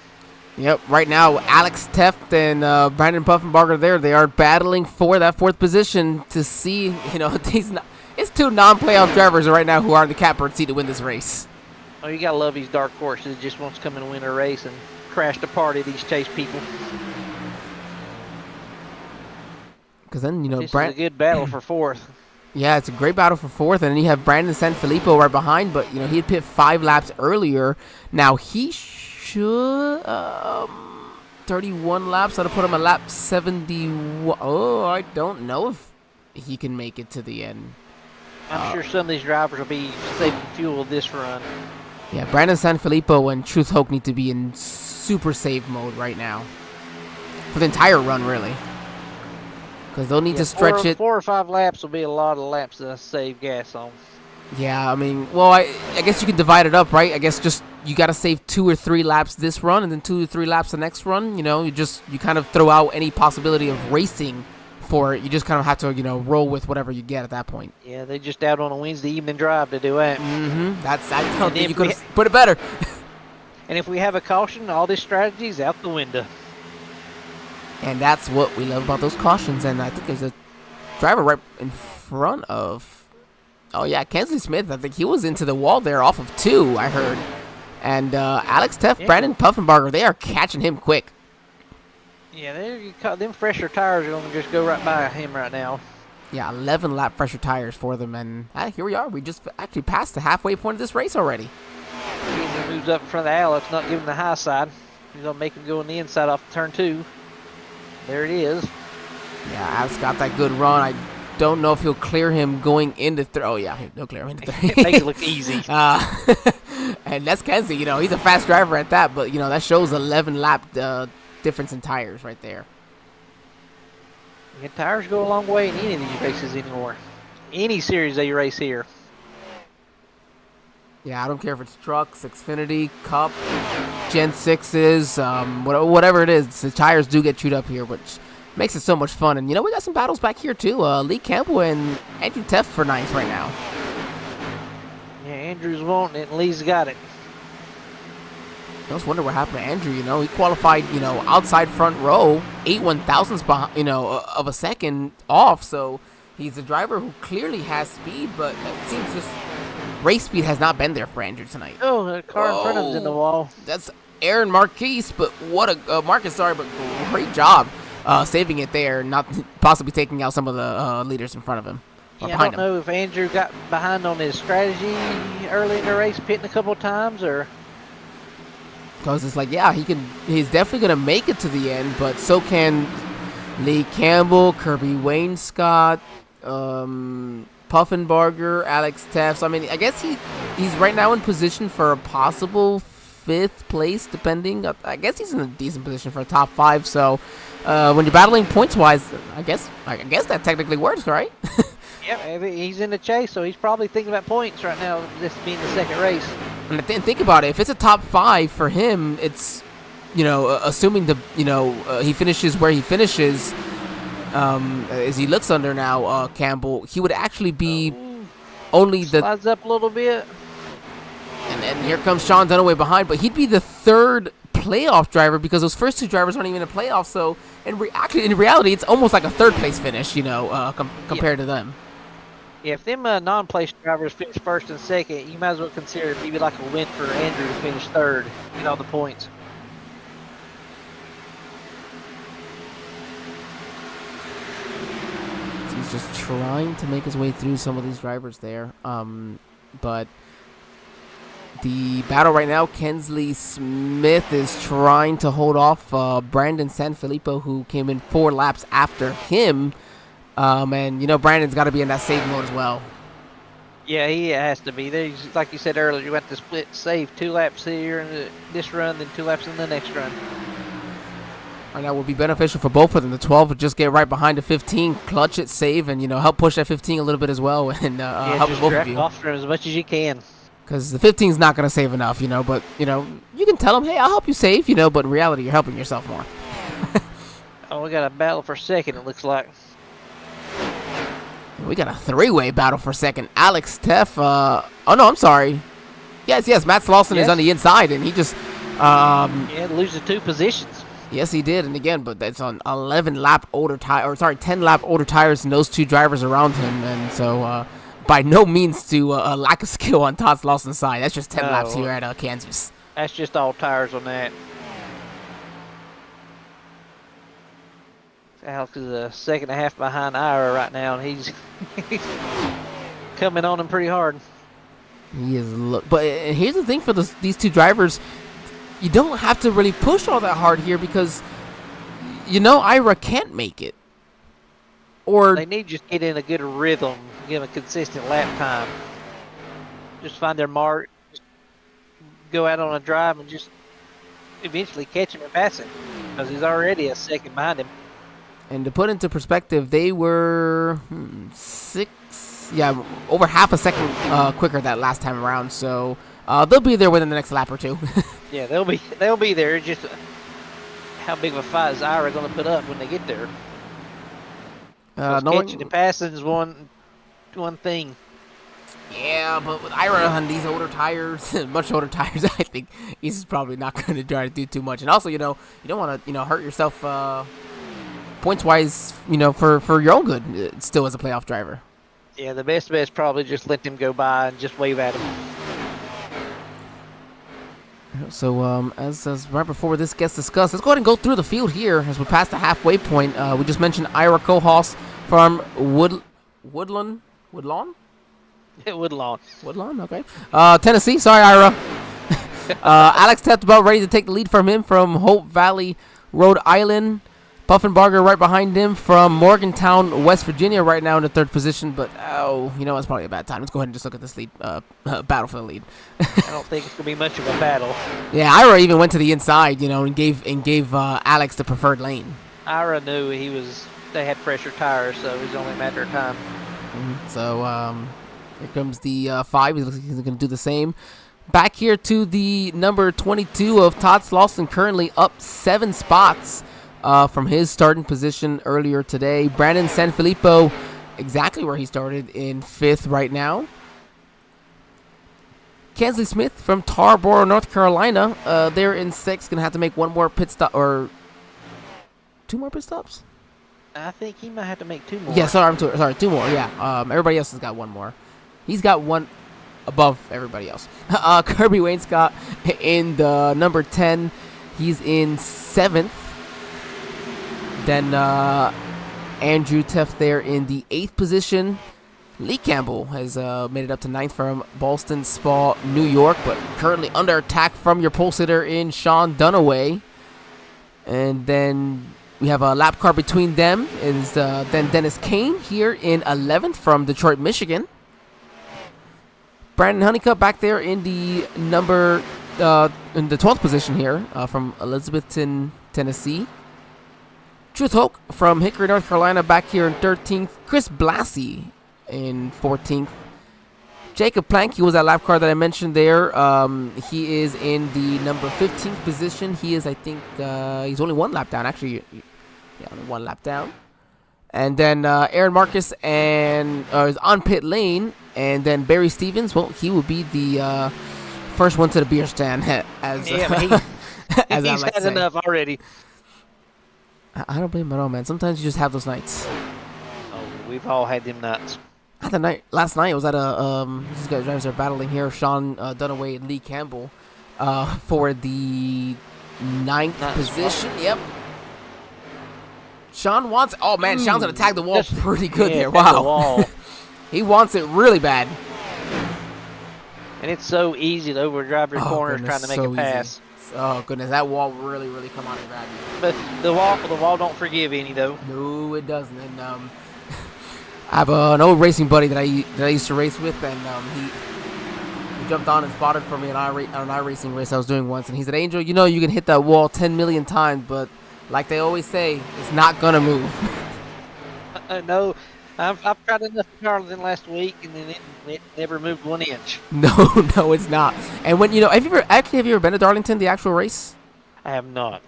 Yep, right now, Alex Teft and Brandon Puffenbarger there, they are battling for that 4th position to see, it's 2 non-playoff drivers right now who are in the catbird seat to win this race. Oh, you got to love these dark horses that just wants to come in and win a race and crash the party, these chase people. Because then, this is a good battle for 4th. Yeah, it's a great battle for 4th, and then you have Brandon Sanfilippo right behind, but, he had pit 5 laps earlier. Now, he should 31 laps. That'll put him at lap 71. Oh, I don't know if he can make it to the end. I'm sure some of these drivers will be saving fuel this run. Yeah, Brandon Sanfilippo and Truth Hoke need to be in super save mode right now for the entire run, really, because they'll need to stretch it. 4 or 5 laps will be a lot of laps to save gas on. Yeah, I mean, well, I guess you can divide it up, right? I guess just you got to save 2 or 3 laps this run, and then 2 or 3 laps the next run. You kind of throw out any possibility of racing for it. You just kind of have to, roll with whatever you get at that point. Yeah, they just out on a Wednesday evening drive to do that. I don't think you could have put it better. And if we have a caution, all this strategy is out the window. And that's what we love about those cautions. And I think there's a driver right in front of. Oh, yeah, Kensley Smith. I think he was into the wall there off of 2, I heard. And Alex Teft, Brandon Puffenbarger, they are catching him quick. Yeah, them fresher tires are going to just go right by him right now. Yeah, 11 lap fresher tires for them. And here we are. We just actually passed the halfway point of this race already. He moves up in front of Alex, not giving the high side. He's going to make him go on the inside off turn 2. There it is. Yeah, Alex got that good run. I don't know if he'll clear him going into 3. Oh, yeah, he'll clear him into 3. It makes it look easy. And that's Kenzie. He's a fast driver at that. But, that shows 11 lap difference in tires right there. Yeah, tires go a long way in any of these races anymore. Any series they race here. Yeah, I don't care if it's trucks, Xfinity, Cup, Gen 6s, whatever it is. The tires do get chewed up here, which makes it so much fun. And, we got some battles back here, too. Lee Campbell and Andrew Teft for 9th right now. Yeah, Andrew's wanting it, and Lee's got it. I just wonder what happened to Andrew. He qualified, outside front row, 8 1,000ths behind, of a second off. So he's a driver who clearly has speed, but it seems just race speed has not been there for Andrew tonight. Oh, the car in front of him's in the wall. That's Aaron Marquez, but what a Marcus, but great job saving it there, not possibly taking out some of the leaders in front of him. Yeah, I don't know if Andrew got behind on his strategy early in the race, pitting a couple of times, or. Because it's like, yeah, he's definitely going to make it to the end, but so can Lee Campbell, Kirby Wainscott, Puffenbarger, Alex Teft. So, I mean, I guess he's right now in position for a possible 5th place, depending. I guess he's in a decent position for a top 5. So, when you're battling points-wise, I guess that technically works, right? Yep, he's in the chase, so he's probably thinking about points right now, this being the second race. And think about it. If it's a top 5 for him, it's, assuming he finishes where he finishes, as he looks under now, Campbell, he would actually be only the... Slides up a little bit. And then here comes Sean Dunaway behind, but he'd be the 3rd playoff driver because those first 2 drivers aren't even in a playoff. So, in reality, it's almost like a 3rd place finish, compared to them. Yeah, if them non-place drivers finish 1st and 2nd, you might as well consider it maybe like a win for Andrew to finish 3rd, get all the points. So he's just trying to make his way through some of these drivers there. But the battle right now. Kensley Smith is trying to hold off Brandon Sanfilippo, who came in 4 laps after him. And, you know, Brandon's got to be in that save mode as well. Yeah, he has to be. There's, like you said earlier, you want to split save 2 laps here in this run, then 2 laps in the next run. And that would be beneficial for both of them. The 12 would just get right behind the 15, clutch it, save, and, you know, help push that 15 a little bit as well, and help both of you. Off as much as you can. Because the 15's not going to save enough, you know, but, you know, you can tell them, hey, I'll help you save, you know, but in reality, you're helping yourself more. Oh, we got a battle for second, it looks like. We got a 3-way battle for second. Alex Teff, oh, no, I'm sorry. Yes, Matt Slauson is on the inside, and he just, yeah, loses 2 positions. Yes, he did, and again, but that's on 10-lap older tires, and those 2 drivers around him, and so, by no means to a lack of skill on Todd Slauson's side. That's just 10 laps here at Kansas. That's just all tires on that. Alex is a second and a half behind Ira right now, and he's coming on him pretty hard. He is, but here's the thing for these 2 drivers. You don't have to really push all that hard here because, you know, Ira can't make it. Or they need to just get in a good rhythm, give them a consistent lap time. Just find their mark, just go out on a drive and just eventually catch him and pass him because he's already a second behind him. And to put into perspective, they were over half a second quicker that last time around. So they'll be there within the next lap or 2. Yeah, they'll be there. Just how big of a fight is Ira going to put up when they get there? Catching and passing is one thing. Yeah, but with Ira on these older tires, much older tires, I think he's probably not going to try to do too much. And also, you know, you don't want to, you know, hurt yourself points-wise, you know, for your own good, still as a playoff driver. Yeah, the best bet is probably just let them go by and just wave at him. So, as right before this gets discussed, let's go ahead and go through the field here as we pass the halfway point. We just mentioned Ira Kohlhaas from Woodlawn? Yeah, Woodlawn, okay. Tennessee, sorry, Ira. Alex Teff about ready to take the lead from him from Hope Valley, Rhode Island. Puffenbarger right behind him from Morgantown, West Virginia, right now in the 3rd position. But, you know, it's probably a bad time. Let's go ahead and just look at this lead battle for the lead. I don't think it's going to be much of a battle. Yeah, Ira even went to the inside, you know, and gave Alex the preferred lane. Ira knew they had fresher tires, so it was only a matter of time. So, here comes the 5. He looks like he's going to do the same. Back here to the number 22 of Todd Slauson, currently up 7 spots. From his starting position earlier today. Brandon Sanfilippo, exactly where he started, in 5th right now. Kensley Smith from Tarboro, North Carolina, they're in 6th. Gonna have to make 1 more pit stop, or 2 more pit stops? I think he might have to make 2 more. Yeah, sorry, 2 more, yeah. Everybody else has got 1 more. He's got 1 above everybody else. Kirby Wainscott in the number 10. He's in 7th. Then Andrew Teff there in the 8th position. Lee Campbell has made it up to 9th from Ballston Spa, New York, but currently under attack from your pole sitter in Sean Dunaway. And then we have a lap car between them. Is then Dennis Kane here in 11th from Detroit, Michigan. Brandon Honeycutt back there in the in the 12th position here from Elizabethton, Tennessee. Truth Hoke from Hickory, North Carolina, back here in 13th. Chris Blassie in 14th. Jacob Plank, he was that lap car that I mentioned there. He is in the number 15th position. He is, I think, he's only 1 lap down. Actually, yeah, only 1 lap down. And then Aaron Marcus is on pit lane. And then Barry Stevens, well, he will be the first one to the beer stand, as he's like had enough already. I don't blame him at all, man. Sometimes you just have those nights. Oh, we've all had them nights. Last night, I was at these guys drivers are battling here, Sean Dunaway and Lee Campbell, for the 9th position. Yep. Sean wants. Oh man, Sean's gonna tag the wall pretty good there. Wow. The wall. He wants it really bad. And it's so easy to overdrive your corners trying to make a pass. Oh goodness, that wall really, really come out and grab you. But the wall don't forgive any though. No, it doesn't. And I have an old racing buddy that I used to race with, and he jumped on and spotted for me on an iRacing race I was doing once, and he said, "Angel, you know you can hit that wall 10 million times, but like they always say, it's not gonna move." No, I've tried enough Darlington last week, and then it never moved 1 inch. No, no, it's not. And when have you ever been to Darlington, the actual race? I have not.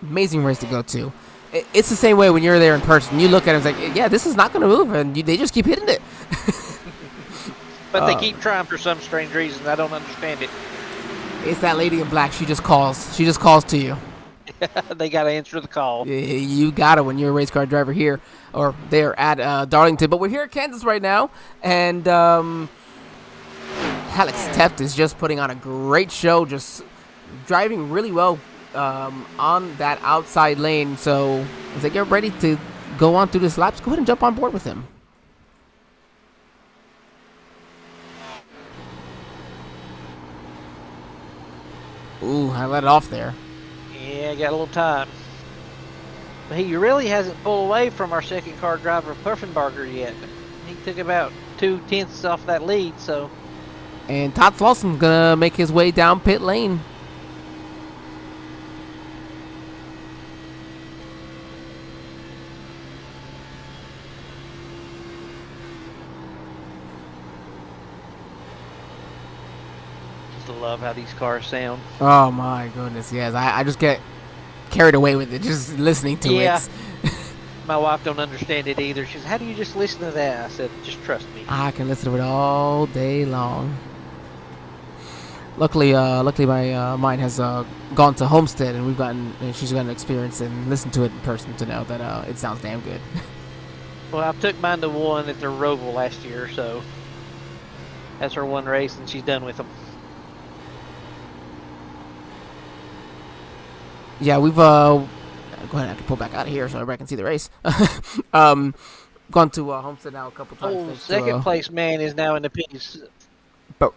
Amazing race to go to. It's the same way when you're there in person. You look at it, it's like, yeah, this is not going to move, and they just keep hitting it. But they keep trying for some strange reason. I don't understand it. It's that lady in black. She just calls. She just calls to you. They got to answer the call. You got it when you're a race car driver here, or there at Darlington. But we're here at Kansas right now, and Alex Teft is just putting on a great show, just driving really well on that outside lane. So as they get ready to go on through this laps, go ahead and jump on board with him. Ooh, I let it off there. Yeah, got a little time. But he really hasn't pulled away from our second car driver, Puffenbarger, yet. He took about 2/10 off that lead, so. And Todd Slauson gonna make his way down pit lane. Just love how these cars sound. Oh my goodness, yes. I just get carried away with it, just listening to it. My wife don't understand it either. She says, "How do you just listen to that?" I said, "Just trust me." I can listen to it all day long. Luckily my mine has gone to Homestead, and she's gotten experience and listened to it in person to know that it sounds damn good. Well, I took mine to one at the Roval last year, so that's her one race, and she's done with them. Yeah, we've go ahead. I can pull back out of here so everybody can see the race. Gone to Homestead now a couple times. Oh, second place man is now in the pits. But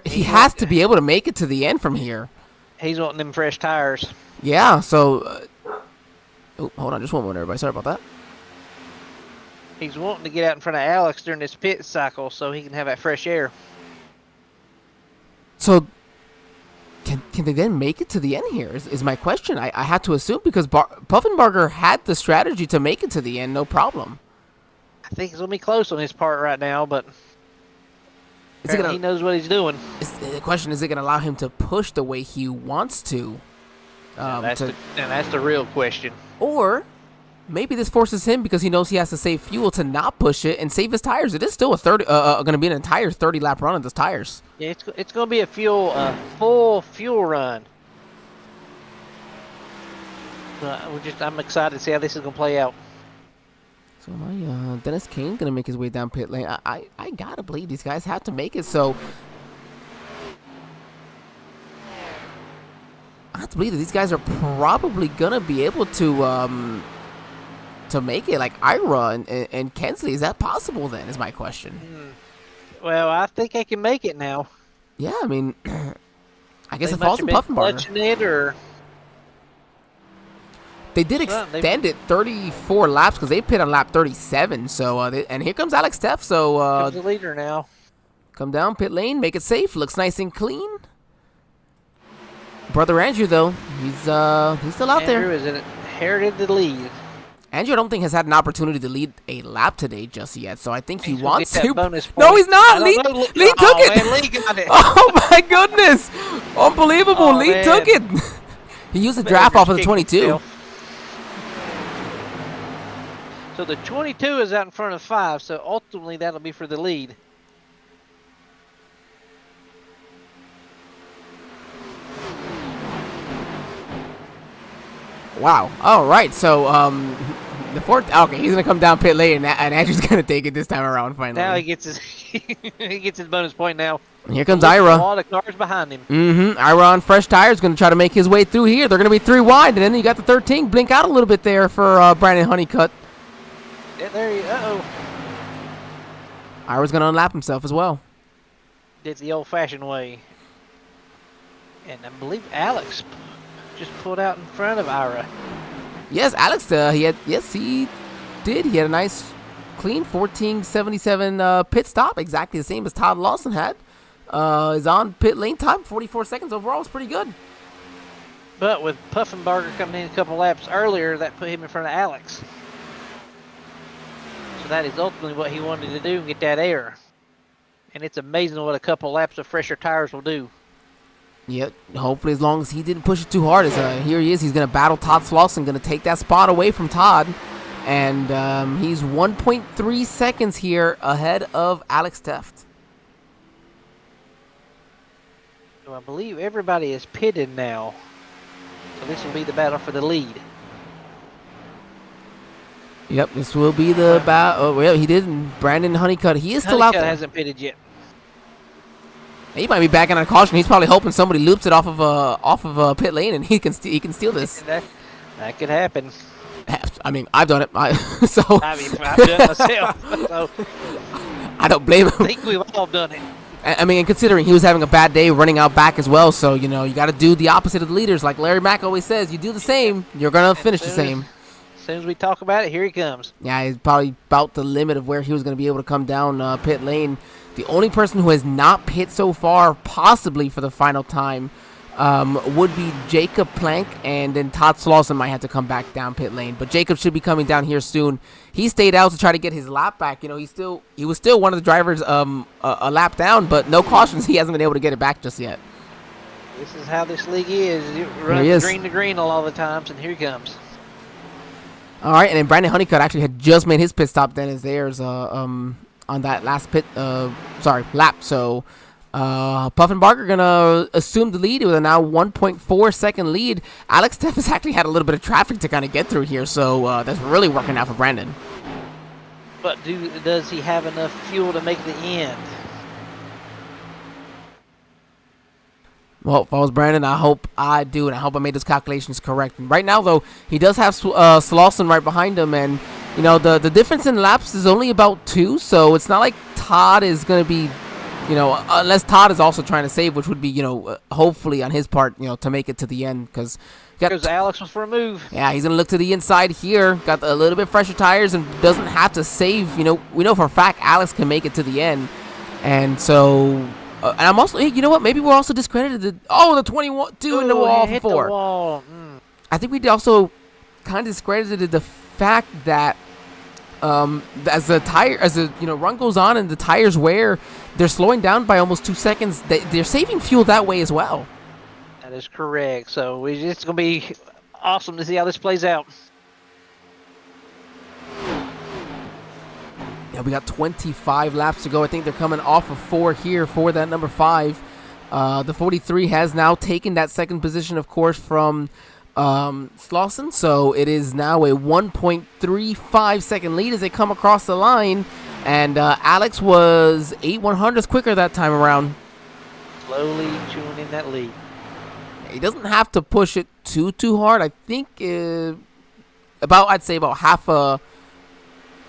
he has to be able to make it to the end from here. He's wanting them fresh tires. Yeah. So, hold on, just one moment, everybody. Sorry about that. He's wanting to get out in front of Alex during this pit cycle so he can have that fresh air. So, can they then make it to the end here? Is my question. I had to assume because Puffenbarger had the strategy to make it to the end, no problem. I think it's going to be close on his part right now, but he knows what he's doing. The question is it going to allow him to push the way he wants to? That's the real question. Or maybe this forces him because he knows he has to save fuel to not push it and save his tires. It is still going to be an entire 30-lap run on those tires. Yeah, it's going to be a full fuel run. I'm excited to see how this is going to play out. So my Dennis Kane gonna make his way down pit lane. I gotta believe these guys have to make it. So I have to believe that these guys are probably gonna be able to make it. Like Ira and Kensley, is that possible? Then is my question. Well, I think I can make it now. Yeah, I mean, I guess it falls on Puffenbarger. They did extend it 34 laps because they pit on lap 37. So and here comes Alex Teff. So comes the leader now. Come down pit lane, make it safe. Looks nice and clean. Brother Andrew though, he's still out there. Andrew has inherited the lead. Andrew, I don't think has had an opportunity to lead a lap today just yet. So I think he wants to. No, he's not. Lee took it. Man, Lee got it. Oh my goodness! Unbelievable. Oh, Lee took it. He used the draft off of the 22. So the 22 is out in front of 5, so ultimately that'll be for the lead. Wow. All right. So the fourth. Okay, he's gonna come down pit lane, and Andrew's gonna take it this time around. Finally. Now he gets his bonus point now. And here comes Ira. A lot of cars behind him. Ira on fresh tires, gonna try to make his way through here. They're gonna be 3 wide, and then you got the 13 blink out a little bit there for Brandon Honeycutt. Yeah, there you. Ira's going to unlap himself as well. Did the old-fashioned way. And I believe Alex just pulled out in front of Ira. Yes, Alex, he did. He had a nice, clean 14:77 pit stop, exactly the same as Todd Lawson had. His on pit lane time, 44 seconds overall, is pretty good. But with Puffenbarger coming in a couple laps earlier, that put him in front of Alex. So that is ultimately what he wanted to do and get that air. And it's amazing what a couple laps of fresher tires will do. Yep, hopefully as long as he didn't push it too hard. Here he is. He's going to battle Todd Slauson, going to take that spot away from Todd. And he's 1.3 seconds here ahead of Alex Teft. So I believe everybody is pitted now. So this will be the battle for the lead. Yep, this will be the battle. Oh, well, he didn't. Brandon Honeycutt, he is still out there. Hasn't pitted yet. He might be backing on a caution. He's probably hoping somebody loops it off of pit lane, and he can steal this. that could happen. I mean, I've done it. I've done it myself. So I don't blame him. I think we've all done it. I mean, considering he was having a bad day running out back as well, so, you know, you got to do the opposite of the leaders. Like Larry Mack always says, you do the same, you're going to finish the same. As soon as we talk about it, here he comes. Yeah, he's probably about the limit of where he was going to be able to come down pit lane. The only person who has not pit so far, possibly for the final time, would be Jacob Plank, and then Todd Slauson might have to come back down pit lane. But Jacob should be coming down here soon. He stayed out to try to get his lap back. You know, he was still one of the drivers a lap down, but no cautions. He hasn't been able to get it back just yet. This is how this league is. It runs green to green a lot of the times, and here he comes. All right, and then Brandon Honeycutt actually had just made his pit stop then as theirs on that last lap. So Puffenbarger gonna assume the lead with a now 1.4 second lead. Alex Teft has actually had a little bit of traffic to kind of get through here, so that's really working out for Brandon. But does he have enough fuel to make the end? Well, if I was Brandon, I hope I do, and I hope I made those calculations correct. And right now, though, he does have Slauson right behind him, and you know the difference in laps is only about 2, so it's not like Todd is going to be, you know, unless Todd is also trying to save, which would be, you know, hopefully on his part, you know, to make it to the end, because Alex was for a move. Yeah, he's going to look to the inside here, got a little bit fresher tires, and doesn't have to save. You know, we know for a fact Alex can make it to the end, and so. And I'm also, you know what? Maybe we're also discredited. The 22 in the wall for 4. The wall. I think we also kind of discredited the fact that as the run goes on and the tires wear, they're slowing down by almost 2 seconds. They're saving fuel that way as well. That is correct. So it's going to be awesome to see how this plays out. Yeah, we got 25 laps to go. I think they're coming off of 4 here for that number 5. The 43 has now taken that second position, of course, from Slauson. So it is now a 1.35 second lead as they come across the line. And Alex was 8/100ths quicker that time around. Slowly chewing in that lead. He doesn't have to push it too hard. I think I'd say about half a...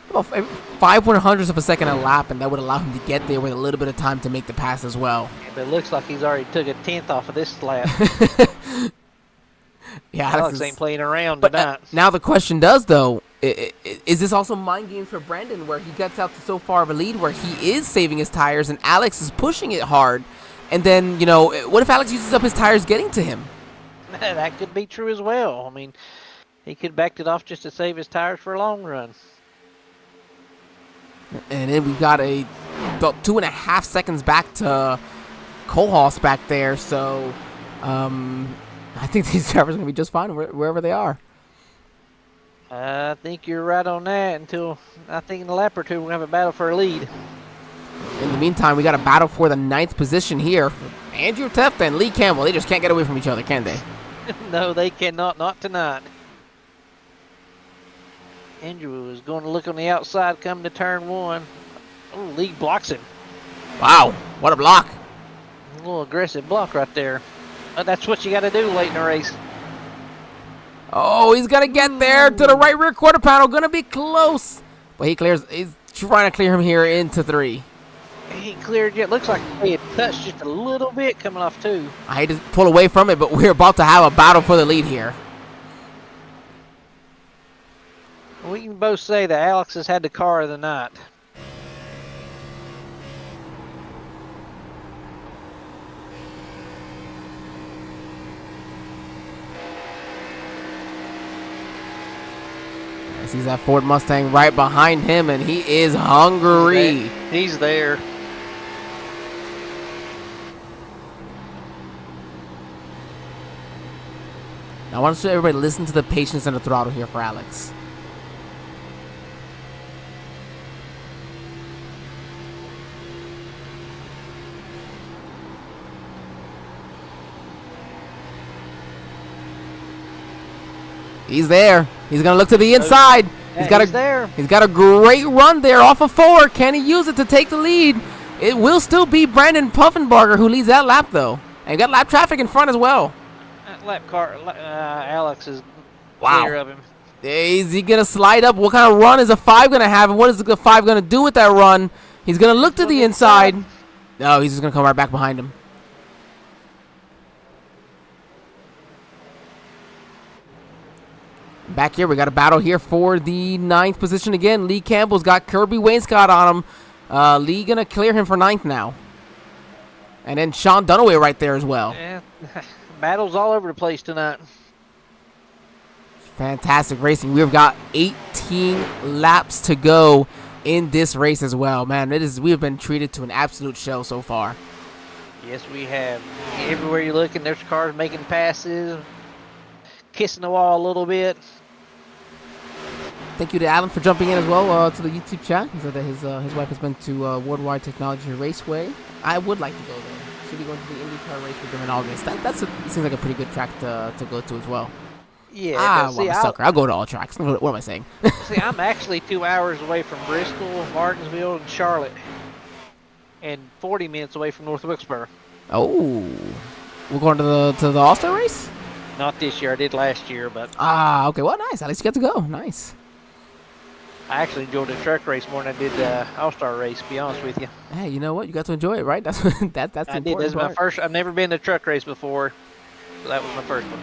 About 5/100ths of a second a lap, and that would allow him to get there with a little bit of time to make the pass as well. Yeah, but it looks like he's already took a 10th off of this lap. Yeah, Alex ain't playing around tonight. Now the question does, though, is this also mind games for Brandon, where he gets out to so far of a lead where he is saving his tires and Alex is pushing it hard, and then, you know, what if Alex uses up his tires getting to him? That could be true as well. I mean, he could have backed it off just to save his tires for a long run. And then we've got about 2.5 seconds back to Kohlhaas back there. So I think these drivers are going to be just fine wherever they are. I think you're right on that until I think in a lap or two we're going to have a battle for a lead. In the meantime, we got a battle for the 9th position here. Andrew Teft and Lee Campbell, they just can't get away from each other, can they? No, they cannot. Not tonight. Andrew is going to look on the outside coming to turn 1. Oh, Lee blocks him. Wow, what a block. A little aggressive block right there. But that's what you got to do late in the race. Oh, he's going to get there to the right rear quarter panel. Going to be close. But he's trying to clear him here into 3. He cleared yet. Looks like he had touched just a little bit coming off two. I hate to pull away from it, but we're about to have a battle for the lead here. We can both say that Alex has had the car of the night. He sees that Ford Mustang right behind him, and he is hungry. He's there. I want to show everybody listen to the patience and the throttle here for Alex. He's there. He's gonna look to the inside. Yeah, He's got a great run there off of 4. Can he use it to take the lead? It will still be Brandon Puffenbarger who leads that lap though, and got lap traffic in front as well. That lap car, Alex is Wow. clear of him. Is he gonna slide up? What kind of run is a 5 gonna have, and what is the 5 gonna do with that run? He's gonna look to the inside. No, he's just gonna come right back behind him. Back here, we got a battle here for the 9th position again. Lee Campbell's got Kirby Wainscott on him. Lee gonna clear him for 9th now. And then Sean Dunaway right there as well. Yeah, battles all over the place tonight. Fantastic racing. We've got 18 laps to go in this race as well. Man, we have been treated to an absolute show so far. Yes, we have. Everywhere you're looking, there's cars making passes, kissing the wall a little bit. Thank you to Alan for jumping in as well to the YouTube chat. He said that his wife has been to Worldwide Technology Raceway. I would like to go there. Should be going to the IndyCar race with them in August. That seems like a pretty good track to go to as well. Yeah, I'm a sucker. I'll go to all tracks. What am I saying? See, I'm actually 2 hours away from Bristol, Martinsville, and Charlotte, and 40 minutes away from North Wilkesboro. Oh, we're going to the All-Star race? Not this year. I did last year, but Okay. Well, nice. At least you got to go. Nice. I actually enjoyed the truck race more than I did the All-Star race, to be honest with you. Hey, you know what? You got to enjoy it, right? That's the I did. important This is my part. first. I've never been to a truck race before, so that was my first one.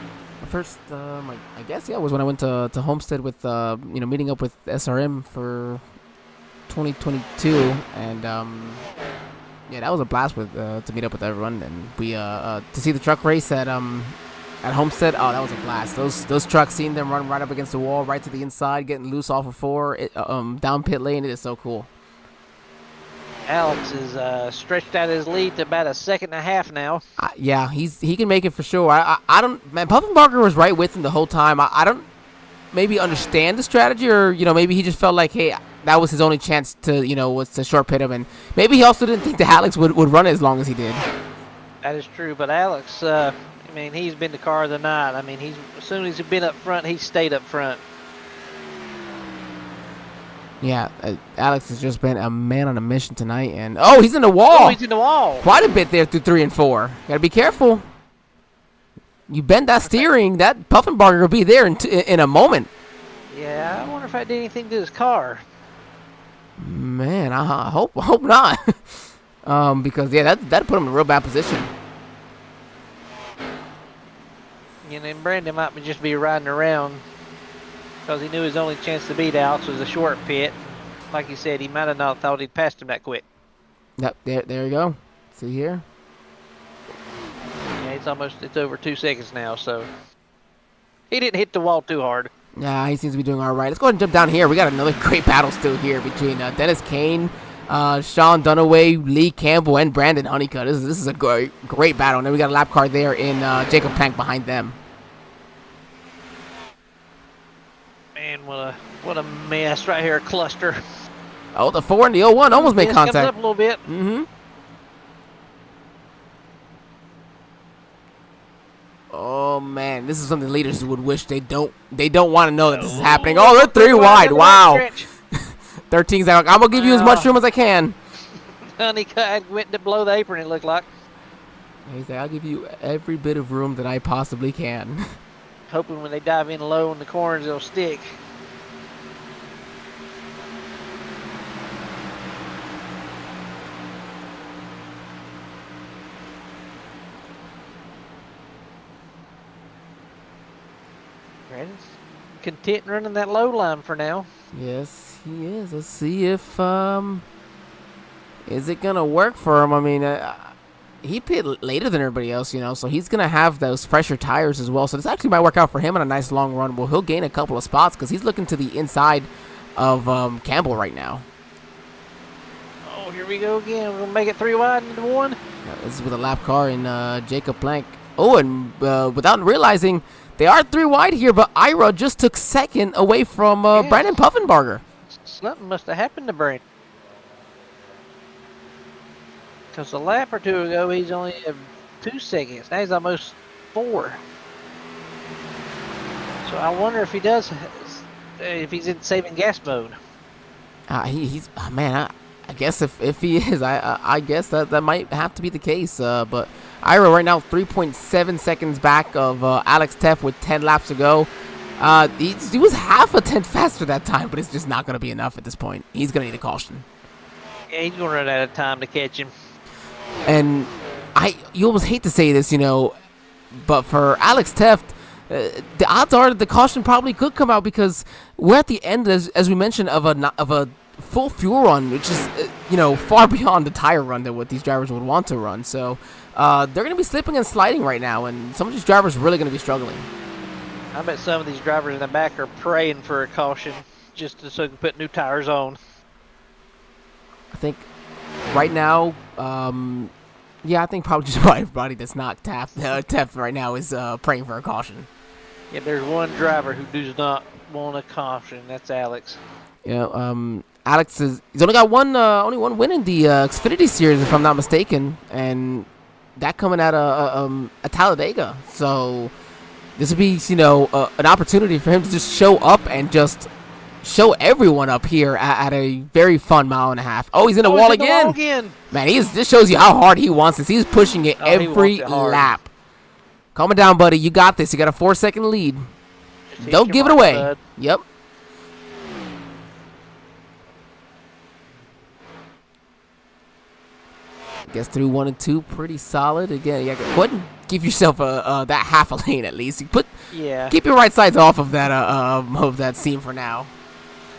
First, I guess, was when I went to Homestead with, meeting up with SRM for 2022, and that was a blast to meet up with everyone, and we to see the truck race at Homestead. Oh, that was a blast. Those trucks, seeing them run right up against the wall, right to the inside, getting loose off of 4, down pit lane, it is so cool. Alex is stretched out his lead to about a 1.5 seconds now. Yeah, he can make it for sure. I don't, man. Puffenbarger was right with him the whole time. I don't maybe understand the strategy, or maybe he just felt like, hey, that was his only chance to was to short pit him, and maybe he also didn't think that Alex would run as long as he did. That is true, but Alex, he's been the car of the night. As soon as he's been up front, he's stayed up front. Yeah, Alex has just been a man on a mission tonight, and he's in the wall. Oh, he's in the wall. Quite a bit there through 3 and 4. Gotta be careful. You bend that steering, that Puffenbarger will be there in a moment. Yeah, I wonder if I did anything to his car. Man, I hope not. Because that put him in a real bad position. And Brandon might just be riding around because he knew his only chance to beat Alex was a short pit. Like he said, he might have not thought he'd passed him that quick. Yep, there you go. See here? Yeah, it's over 2 seconds now, so he didn't hit the wall too hard. Yeah, he seems to be doing all right. Let's go ahead and jump down here. We got another great battle still here between Dennis Kane, Sean Dunaway, Lee Campbell, and Brandon Honeycutt. This is a great battle. And then we got a lap car there in Jacob Plank behind them. Man, what a mess right here, a cluster. Oh, the 4 and the 01 almost made Comes contact. up a little bit. Mm-hmm. Oh man, this is something leaders would wish they don't want to know that this is happening. Oh, they're 3 wide. Wow. 13's like, I'm gonna give you as much room as I can. Honeycutt went to blow the apron, it looked like. He's like, I'll give you every bit of room that I possibly can. Hoping when they dive in low in the corners, it'll stick. Brandon's content running that low line for now. Yes, he is. Let's see if is it gonna work for him. I mean, he pit later than everybody else, you know, so he's gonna have those fresher tires as well. So this actually might work out for him on a nice long run. Well, he'll gain a couple of spots because he's looking to the inside of Campbell right now. Oh, here we go again. We're gonna make it 3 wide into 1. This is with a lap car in Jacob Plank. Oh, and without realizing, they are 3 wide here, but Ira just took second away from Brandon Puffenbarger. Something must have happened to Brandon. Because a lap or 2 ago, he's only at 2 seconds. Now he's almost 4. So I wonder if he does, if he's in saving gas mode. He's man. I guess if he is, I guess that might have to be the case. But Ira right now 3.7 seconds back of Alex Teff with 10 laps to go. He was half a tenth faster that time, but it's just not going to be enough at this point. He's going to need a caution. Yeah, he's going to run out of time to catch him. And you almost hate to say this, you know, but for Alex Teff, the odds are that the caution probably could come out because we're at the end, as we mentioned, of a full fuel run, which is you know, far beyond the tire run that what these drivers would want to run. So they're going to be slipping and sliding right now, and some of these drivers are really going to be struggling. I bet some of these drivers in the back are praying for a caution just so they can put new tires on. I think right now, yeah, I think probably just about everybody that's not Teff right now is praying for a caution. Yeah, there's one driver who does not want a caution. That's Alex. Yeah, Alex he's only got only one win in the Xfinity series, if I'm not mistaken, and that coming out of Talladega. So this would be, you know, an opportunity for him to just show up and just show everyone up here at a very fun 1.5 miles. Oh, he's in the wall again. Man, this shows you how hard he wants this. He's pushing it every lap. Calm it down, buddy. You got this. You got a 4-second lead. Don't give it away. Bud. Yep. Gets through 1 and 2 pretty solid. Again, you go ahead and give yourself that half a lane at least. Keep your right sides off of that seam for now.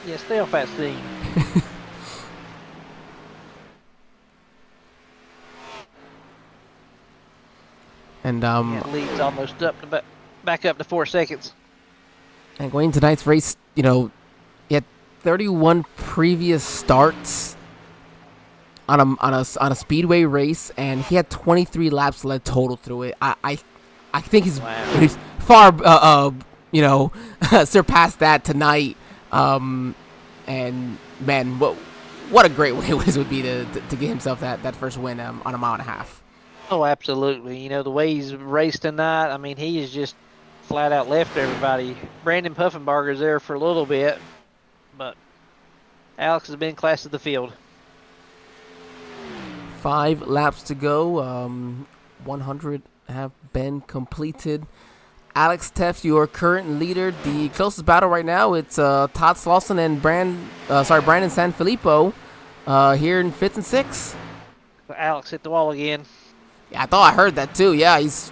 Yeah, stay off that seam. And lead's almost up to back up to 4 seconds. And going into tonight's race, you know, he had 31 previous starts on a speedway race, and he had 23 laps led total through it. I think he's far you know, surpassed that tonight. And man, what a great way this would be to get himself that first win on a 1.5 miles. Oh, absolutely. You know, the way he's raced tonight, I mean, he is just flat out left everybody. Brandon Puffenbarger's there for a little bit, but Alex has been class of the field. 5 laps to go. 100 have been completed. Alex Teff, your current leader. The closest battle right now, it's Todd Slauson and Brandon Sanfilippo here in 5th and 6th. Alex hit the wall again. Yeah, I thought I heard that too. Yeah, he's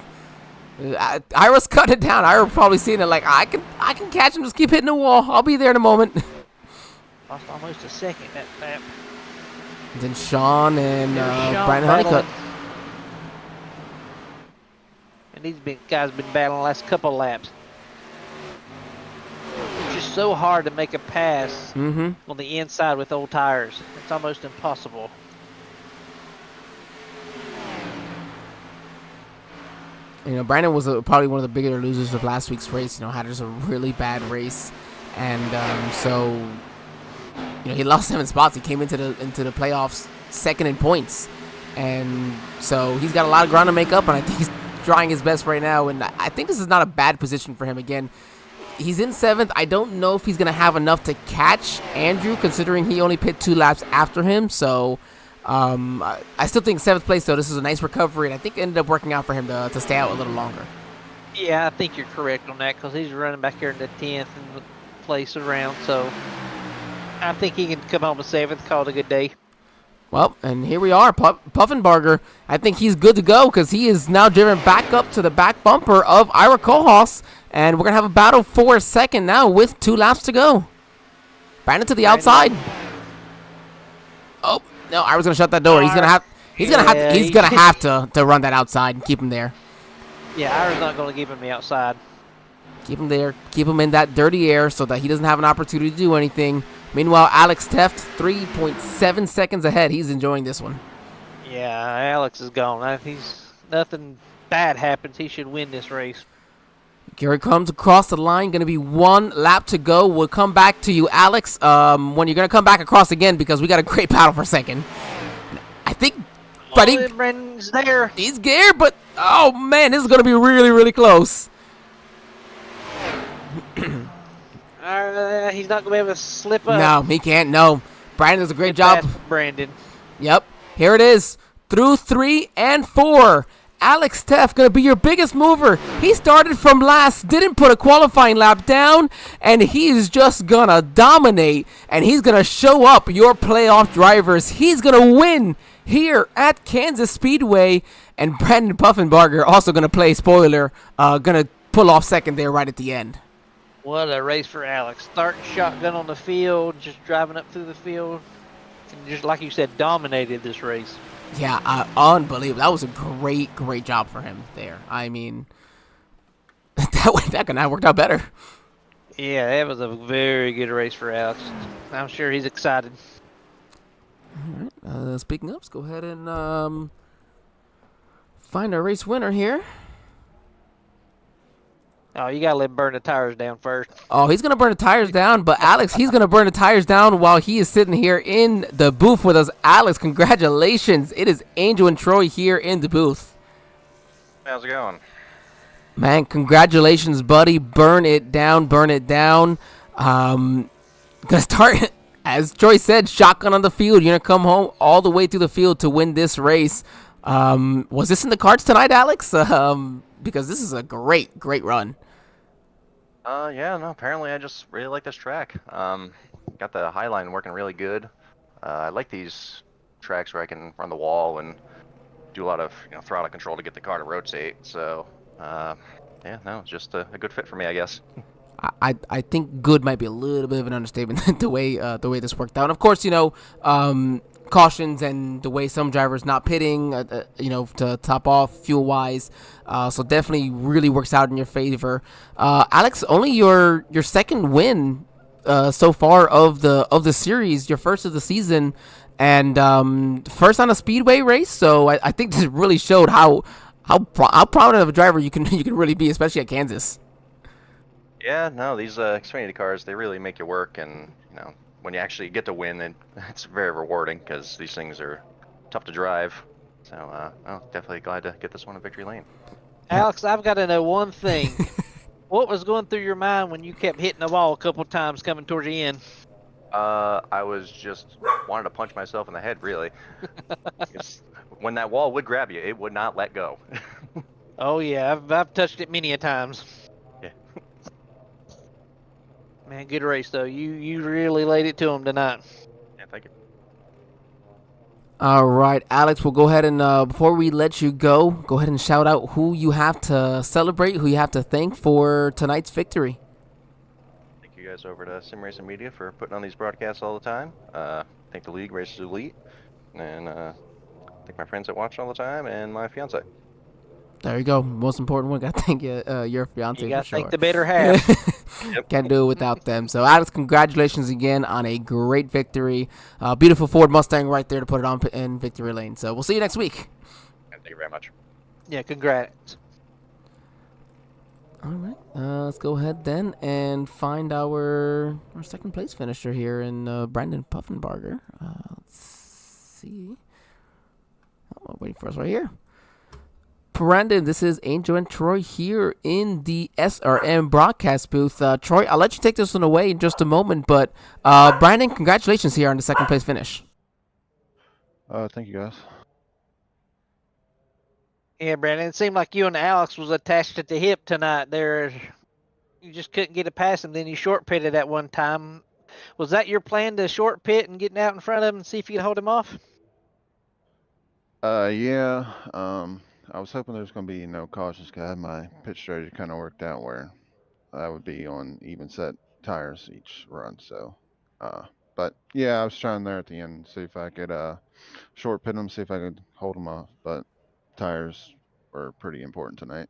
Ira's cutting it down. Ira probably seeing it like, I can catch him. Just keep hitting the wall. I'll be there in a moment. Lost almost a second that lap. And then Sean and Brandon Honeycutt. And these guys have been battling the last couple of laps. It's just so hard to make a pass on the inside with old tires. It's almost impossible. You know, Brandon was probably one of the bigger losers of last week's race. You know, had just a really bad race, and so you know, he lost 7 spots. He came into the playoffs second in points, and so he's got a lot of ground to make up. And I think he's trying his best right now. And I think this is not a bad position for him. Again, he's in 7th. I don't know if he's gonna have enough to catch Andrew, considering he only pit 2 laps after him. So. I still think 7th place, though. This is a nice recovery, and I think it ended up working out for him to stay out a little longer. Yeah, I think you're correct on that because he's running back here in the 10th place around. So I think he can come home with 7th, call it a good day. Well, and here we are, Puffenbarger. I think he's good to go because he is now driven back up to the back bumper of Ira Kohlhaas. And we're going to have a battle for a second now with 2 laps to go. Brandon to the outside. Oh, no, I was going to shut that door. He's going to have to run that outside and keep him there. Yeah, Ira's not going to give him the outside. Keep him there. Keep him in that dirty air so that he doesn't have an opportunity to do anything. Meanwhile, Alex Teft, 3.7 seconds ahead. He's enjoying this one. Yeah, Alex is gone. Nothing bad happens. He should win this race. Gary comes across the line. Going to be 1 lap to go. We'll come back to you, Alex, when you're going to come back across again because we got a great battle for second. I think Brendan's there. He's geared, but oh man, this is going to be really, really close. He's not going to be able to slip up. No, he can't. No. Brandon does a great job. Brandon. Yep. Here it is. Through 3 and 4. Alex Teff going to be your biggest mover. He started from last, didn't put a qualifying lap down, and he's just going to dominate, and he's going to show up your playoff drivers. He's going to win here at Kansas Speedway, and Brandon Puffenbarger also going to play spoiler, going to pull off second there right at the end. What a race for Alex. Starting shotgun on the field, just driving up through the field, and just like you said, dominated this race. Yeah, unbelievable. That was a great, great job for him there. I mean, that could not have worked out better. Yeah, that was a very good race for Alex. I'm sure he's excited. All right. Speaking of, let's go ahead and find our race winner here. Oh, you got to let him burn the tires down first. Oh, he's going to burn the tires down, but Alex, he's going to burn the tires down while he is sitting here in the booth with us. Alex, congratulations. It is Angel and Troy here in the booth. How's it going? Man, congratulations, buddy. Burn it down, burn it down. Gonna start, as Troy said, shotgun on the field. You're going to come home all the way through the field to win this race. Was this in the cards tonight, Alex? Because this is a great, great run. Yeah, no, apparently I just really like this track. Got the high line working really good. I like these tracks where I can run the wall and do a lot of throttle control to get the car to rotate. So, yeah, no, it's just a good fit for me, I guess. I think good might be a little bit of an understatement the way this worked out. And of course, cautions and the way some drivers not pitting, to top off fuel wise. So definitely really works out in your favor. Alex, only your second win so far of the series, your first of the season, and first on a speedway race. So I think this really showed how proud of a driver you can really be, especially at Kansas. Yeah, no, these Xfinity cars, they really make you work, and when you actually get to win, it's very rewarding because these things are tough to drive. So, definitely glad to get this one in victory lane. Alex, I've got to know one thing. What was going through your mind when you kept hitting the wall a couple times coming towards the end? I was just wanted to punch myself in the head, really. When that wall would grab you, it would not let go. Oh yeah, I've touched it many a times. Yeah. Man, good race though. You really laid it to him tonight. Yeah, thank you. All right, Alex, we'll go ahead and before we let you go ahead and shout out who you have to celebrate, who you have to thank for tonight's victory. Thank you guys over to Sim Racing Media for putting on these broadcasts all the time. Thank the league, Racers Elite, and thank my friends that watch all the time, and my fiance. There you go. Most important one. Got to thank your fiance. You got to for sure. thank the better half. Yep. Can't do it without them. So, Alex, congratulations again on a great victory. Beautiful Ford Mustang right there to put it on in victory lane. So, we'll see you next week. Thank you very much. Yeah, congrats. All right. Let's go ahead then and find our second place finisher here in Brandon Puffenbarger. Let's see. Oh, waiting for us right here. Brandon, this is Angel and Troy here in the SRM broadcast booth. Troy, I'll let you take this one away in just a moment, but Brandon, congratulations here on the second place finish. Thank you, guys. Yeah, Brandon, it seemed like you and Alex was attached at the hip tonight. There, you just couldn't get it past him. Then you short pitted at one time. Was that your plan to short pit and getting out in front of him and see if you could hold him off? Yeah. I was hoping there's going to be no cautions 'cause I had my pit strategy kind of worked out where I would be on even set tires each run. So, uh, but yeah, I was trying there at the end see if I could short pit them, see if I could hold them off. But tires were pretty important tonight.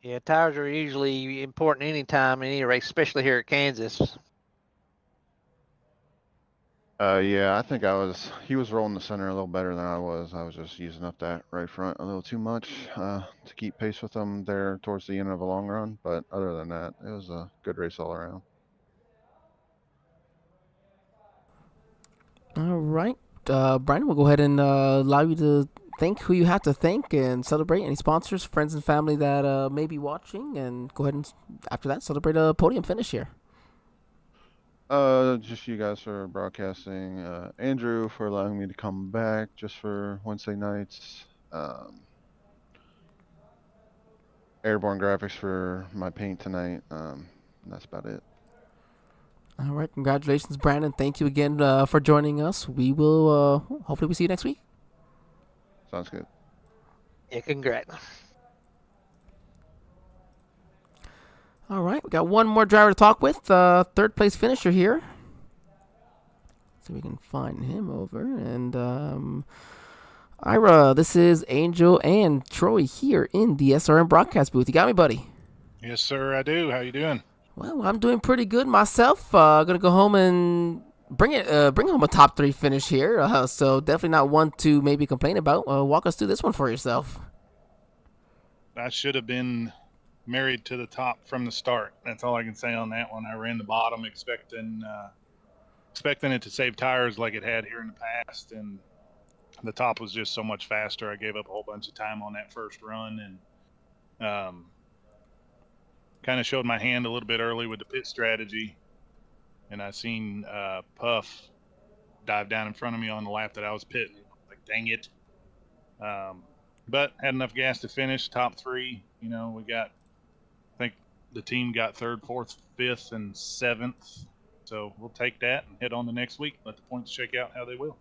Yeah, tires are usually important anytime in any race, especially here at Kansas. Yeah, I think he was rolling the center a little better than I was. I was just using up that right front a little too much to keep pace with them there towards the end of a long run. But other than that, it was a good race all around. All right. Brian, we'll go ahead and allow you to thank who you have to thank and celebrate any sponsors, friends, and family that may be watching. And go ahead and, after that, celebrate a podium finish here. Just you guys for broadcasting. Andrew for allowing me to come back just for Wednesday nights. Airborne Graphics for my paint tonight. And that's about it. All right. Congratulations, Brandon. Thank you again for joining us. We will, hopefully, we see you next week. Sounds good. Yeah, congrats. All right. We got one more driver to talk with. Third place finisher here. So we can find him over. And Ira, this is Angel and Troy here in the SRM broadcast booth. You got me, buddy? Yes, sir, I do. How you doing? Well, I'm doing pretty good myself. Gonna go home and bring home a top 3 finish here. So definitely not one to maybe complain about. Walk us through this one for yourself. I should have been married to the top from the start. That's all I can say on that one. I ran the bottom expecting it to save tires like it had here in the past, and the top was just so much faster. I gave up a whole bunch of time on that first run, and kind of showed my hand a little bit early with the pit strategy. And I seen Puff dive down in front of me on the lap that I was pitting. Like, dang it. But had enough gas to finish top 3. You know, we got, I think the team got 3rd, 4th, 5th, and 7th. So we'll take that and head on the next week. Let the points shake out how they will.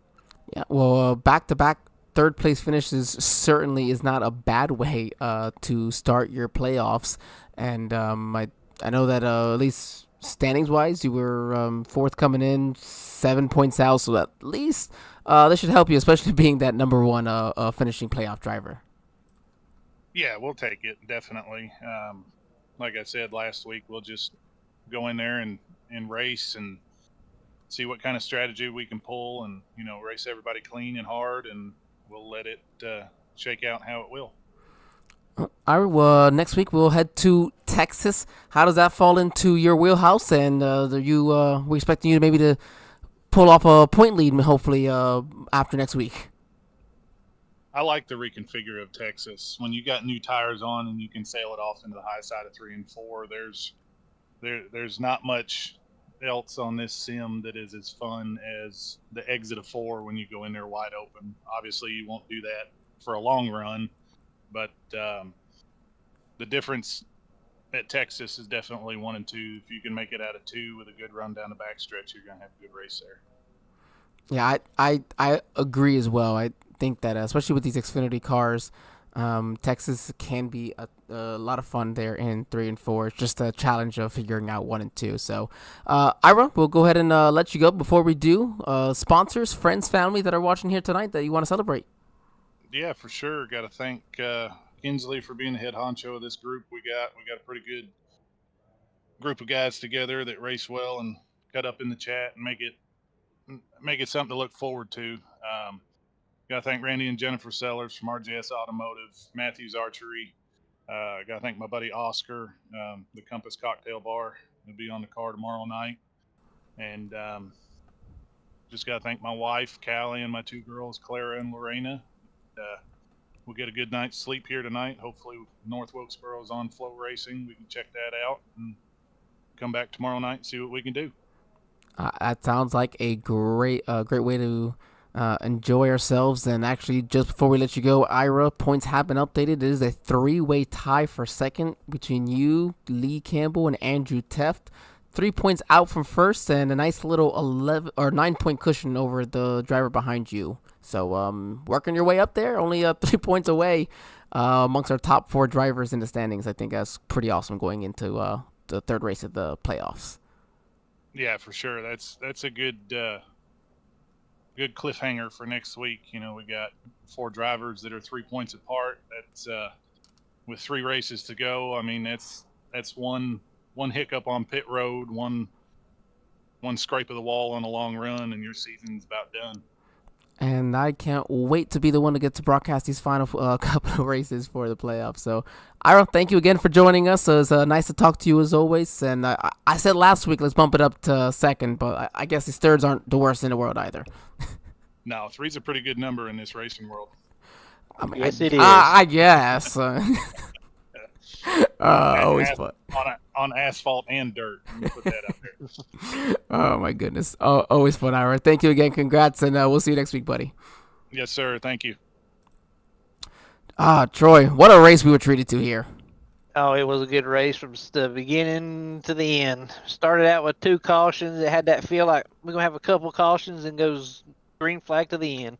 Yeah, well, back-to-back third place finishes certainly is not a bad way to start your playoffs. And I know that at least standings-wise, you were 4th coming in, 7 points out. So at least this should help you, especially being that number 1 finishing playoff driver. Yeah, we'll take it, definitely. Like I said last week, we'll just go in there and race and see what kind of strategy we can pull, and race everybody clean and hard, and we'll let it shake out how it will. Next week we'll head to Texas. How does that fall into your wheelhouse? And we're expecting you maybe to pull off a point lead, hopefully after next week. I like the reconfigure of Texas. When you got new tires on and you can sail it off into the high side of 3 and 4, there's not much else on this sim that is as fun as the exit of 4 when you go in there wide open. Obviously, you won't do that for a long run, but the difference at Texas is definitely 1 and 2. If you can make it out of 2 with a good run down the backstretch, you're going to have a good race there. Yeah, I agree as well. I think that especially with these Xfinity cars, Texas can be a lot of fun there in 3 and 4. It's just a challenge of figuring out 1 and 2. So, Ira, we'll go ahead and let you go. Before we do, sponsors, friends, family that are watching here tonight that you want to celebrate. Yeah, for sure. Got to thank Kinsley for being the head honcho of this group. We got a pretty good group of guys together that race well and cut up in the chat and make it something to look forward to. Got to thank Randy and Jennifer Sellers from RJS Automotive, Matthews Archery. Got to thank my buddy Oscar, the Compass Cocktail Bar. He'll be on the car tomorrow night. And just got to thank my wife, Callie, and my 2 girls, Clara and Lorena. We'll get a good night's sleep here tonight. Hopefully North Wilkesboro's on Flow Racing. We can check that out and come back tomorrow night and see what we can do. That sounds like a great way to enjoy ourselves. And actually, just before we let you go, Ira, points have been updated. It is a 3-way tie for second between you, Lee Campbell, and Andrew Teft. 3 points out from first and a nice little 11 or 9 point cushion over the driver behind you. So working your way up there, only 3 points away amongst our top 4 drivers in the standings. I think that's pretty awesome going into the third race of the playoffs. Yeah, for sure. That's a good cliffhanger for next week. We got 4 drivers that are 3 points apart. That's with 3 races to go. I mean, that's one hiccup on pit road, one scrape of the wall on a long run, and your season's about done. And I can't wait to be the one to get to broadcast these final couple of races for the playoffs. So, Ira, thank you again for joining us. It's nice to talk to you as always. And I said last week, let's bump it up to second, but I guess these thirds aren't the worst in the world either. No, 3's a pretty good number in this racing world. I mean, Yes, it is. I guess. Always fun. On asphalt and dirt. Let me put that up there. Oh, my goodness. Always fun, Ira. Thank you again. Congrats, and we'll see you next week, buddy. Yes, sir. Thank you. Troy, what a race we were treated to here. Oh, it was a good race from the beginning to the end. Started out with 2 cautions. It had that feel like we're going to have a couple cautions and goes green flag to the end.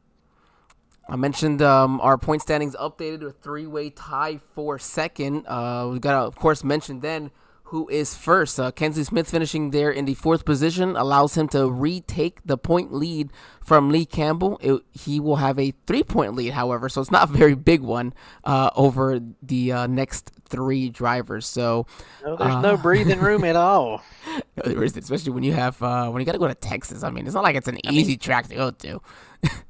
I mentioned our point standings updated to a 3-way tie for second. We got to, of course, mention then who is first. Kensley Smith finishing there in the 4th position allows him to retake the point lead from Lee Campbell. He will have a 3-point lead, however, so it's not a very big one over the next 3 drivers. So no, there's no breathing room at all. Especially when you have when you got to go to Texas. I mean, it's not like it's an easy track to go to.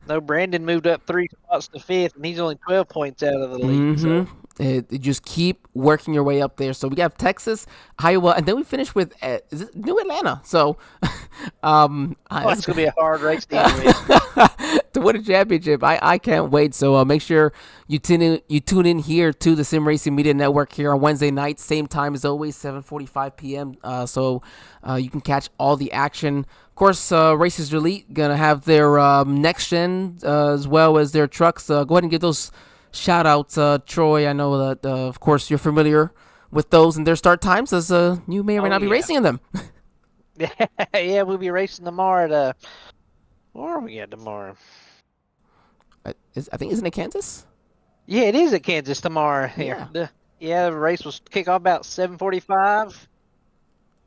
No, Brandon moved up 3 spots to 5th, and he's only 12 points out of the lead. So. It just keep working your way up there. So we got Texas, Iowa, and then we finish with New Atlanta. So it's going to be a hard race to win a championship. I can't wait. So make sure you tune in here to the Sim Racing Media Network here on Wednesday night, same time as always, 7:45 p.m. So you can catch all the action. Of course, Racers Elite gonna have their next gen as well as their trucks. Go ahead and give those shout outs, Troy. I know that of course you're familiar with those and their start times, as you may or may not be racing in them. Yeah, we'll be racing tomorrow at where are we at tomorrow? I think, isn't it Kansas? Yeah, it is at Kansas tomorrow. Yeah. The race will kick off about 7:45.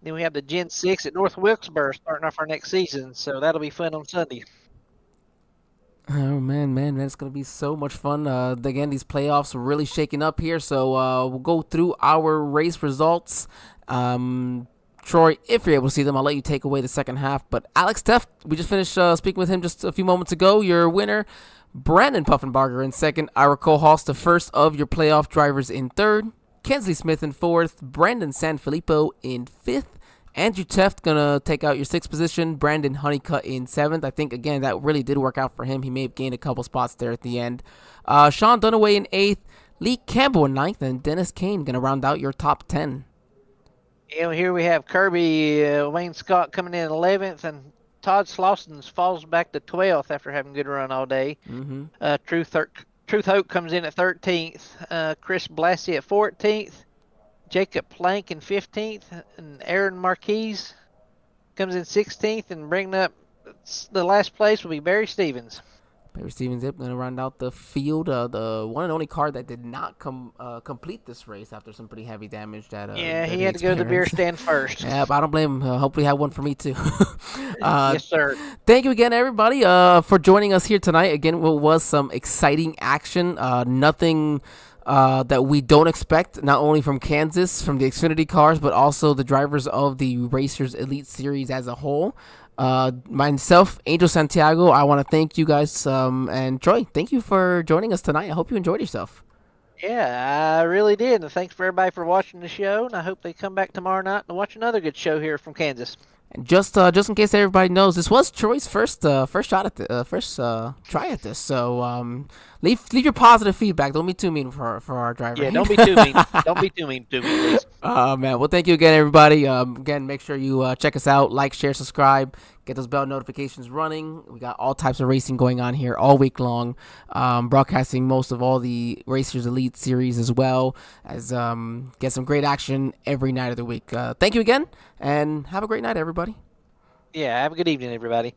Then we have the Gen 6 at North Wilkesboro starting off our next season, so that'll be fun on Sunday. Oh, man, it's going to be so much fun. Again, these playoffs are really shaking up here, so we'll go through our race results. Troy, if you're able to see them, I'll let you take away the second half. But Alex Teff, we just finished speaking with him just a few moments ago. Your winner, Brandon Puffenbarger in second. Ira Kohlhaas, the first of your playoff drivers in third. Kensley Smith in 4th. Brandon Sanfilippo in 5th. Andrew Teft gonna take out your 6th position. Brandon Honeycutt in 7th. I think, again, that really did work out for him. He may have gained a couple spots there at the end. Sean Dunaway in 8th. Lee Campbell in 9th. And Dennis Kane gonna round out your top 10. Yeah, here we have Kirby Wayne Scott coming in 11th, and Todd Slauson falls back to 12th after having a good run all day. Truth Hope comes in at 13th. Chris Blassie at 14th. Jacob Plank in 15th. And Aaron Marquise comes in 16th. And bringing up the last place will be Barry Stevens. Barry Stevens going to round out the field. The one and only car that did not complete this race after some pretty heavy damage. That he had to go to the beer stand first. Yeah, but I don't blame him. Hopefully have one for me too. Yes, sir. Thank you again, everybody, for joining us here tonight. Again, it was some exciting action. Nothing that we don't expect, not only from Kansas, from the Xfinity cars, but also the drivers of the Racers Elite Series as a whole. Myself, Angel Santiago, I want to thank you guys. And Troy, thank you for joining us tonight. I hope you enjoyed yourself. Yeah, I really did. And thanks for everybody for watching the show. And I hope they come back tomorrow night and watch another good show here from Kansas. And just in case everybody knows, this was Troy's first shot at the first try at this. So leave your positive feedback. Don't be too mean for our driver. Yeah, don't be too mean. Don't be too mean to me, please. Man. Well, thank you again, everybody. Again, make sure you check us out, like, share, subscribe, get those bell notifications running. We got all types of racing going on here all week long. Broadcasting most of all the Racers Elite Series as well as get some great action every night of the week. Thank you again. And have a great night, everybody. Yeah, have a good evening, everybody.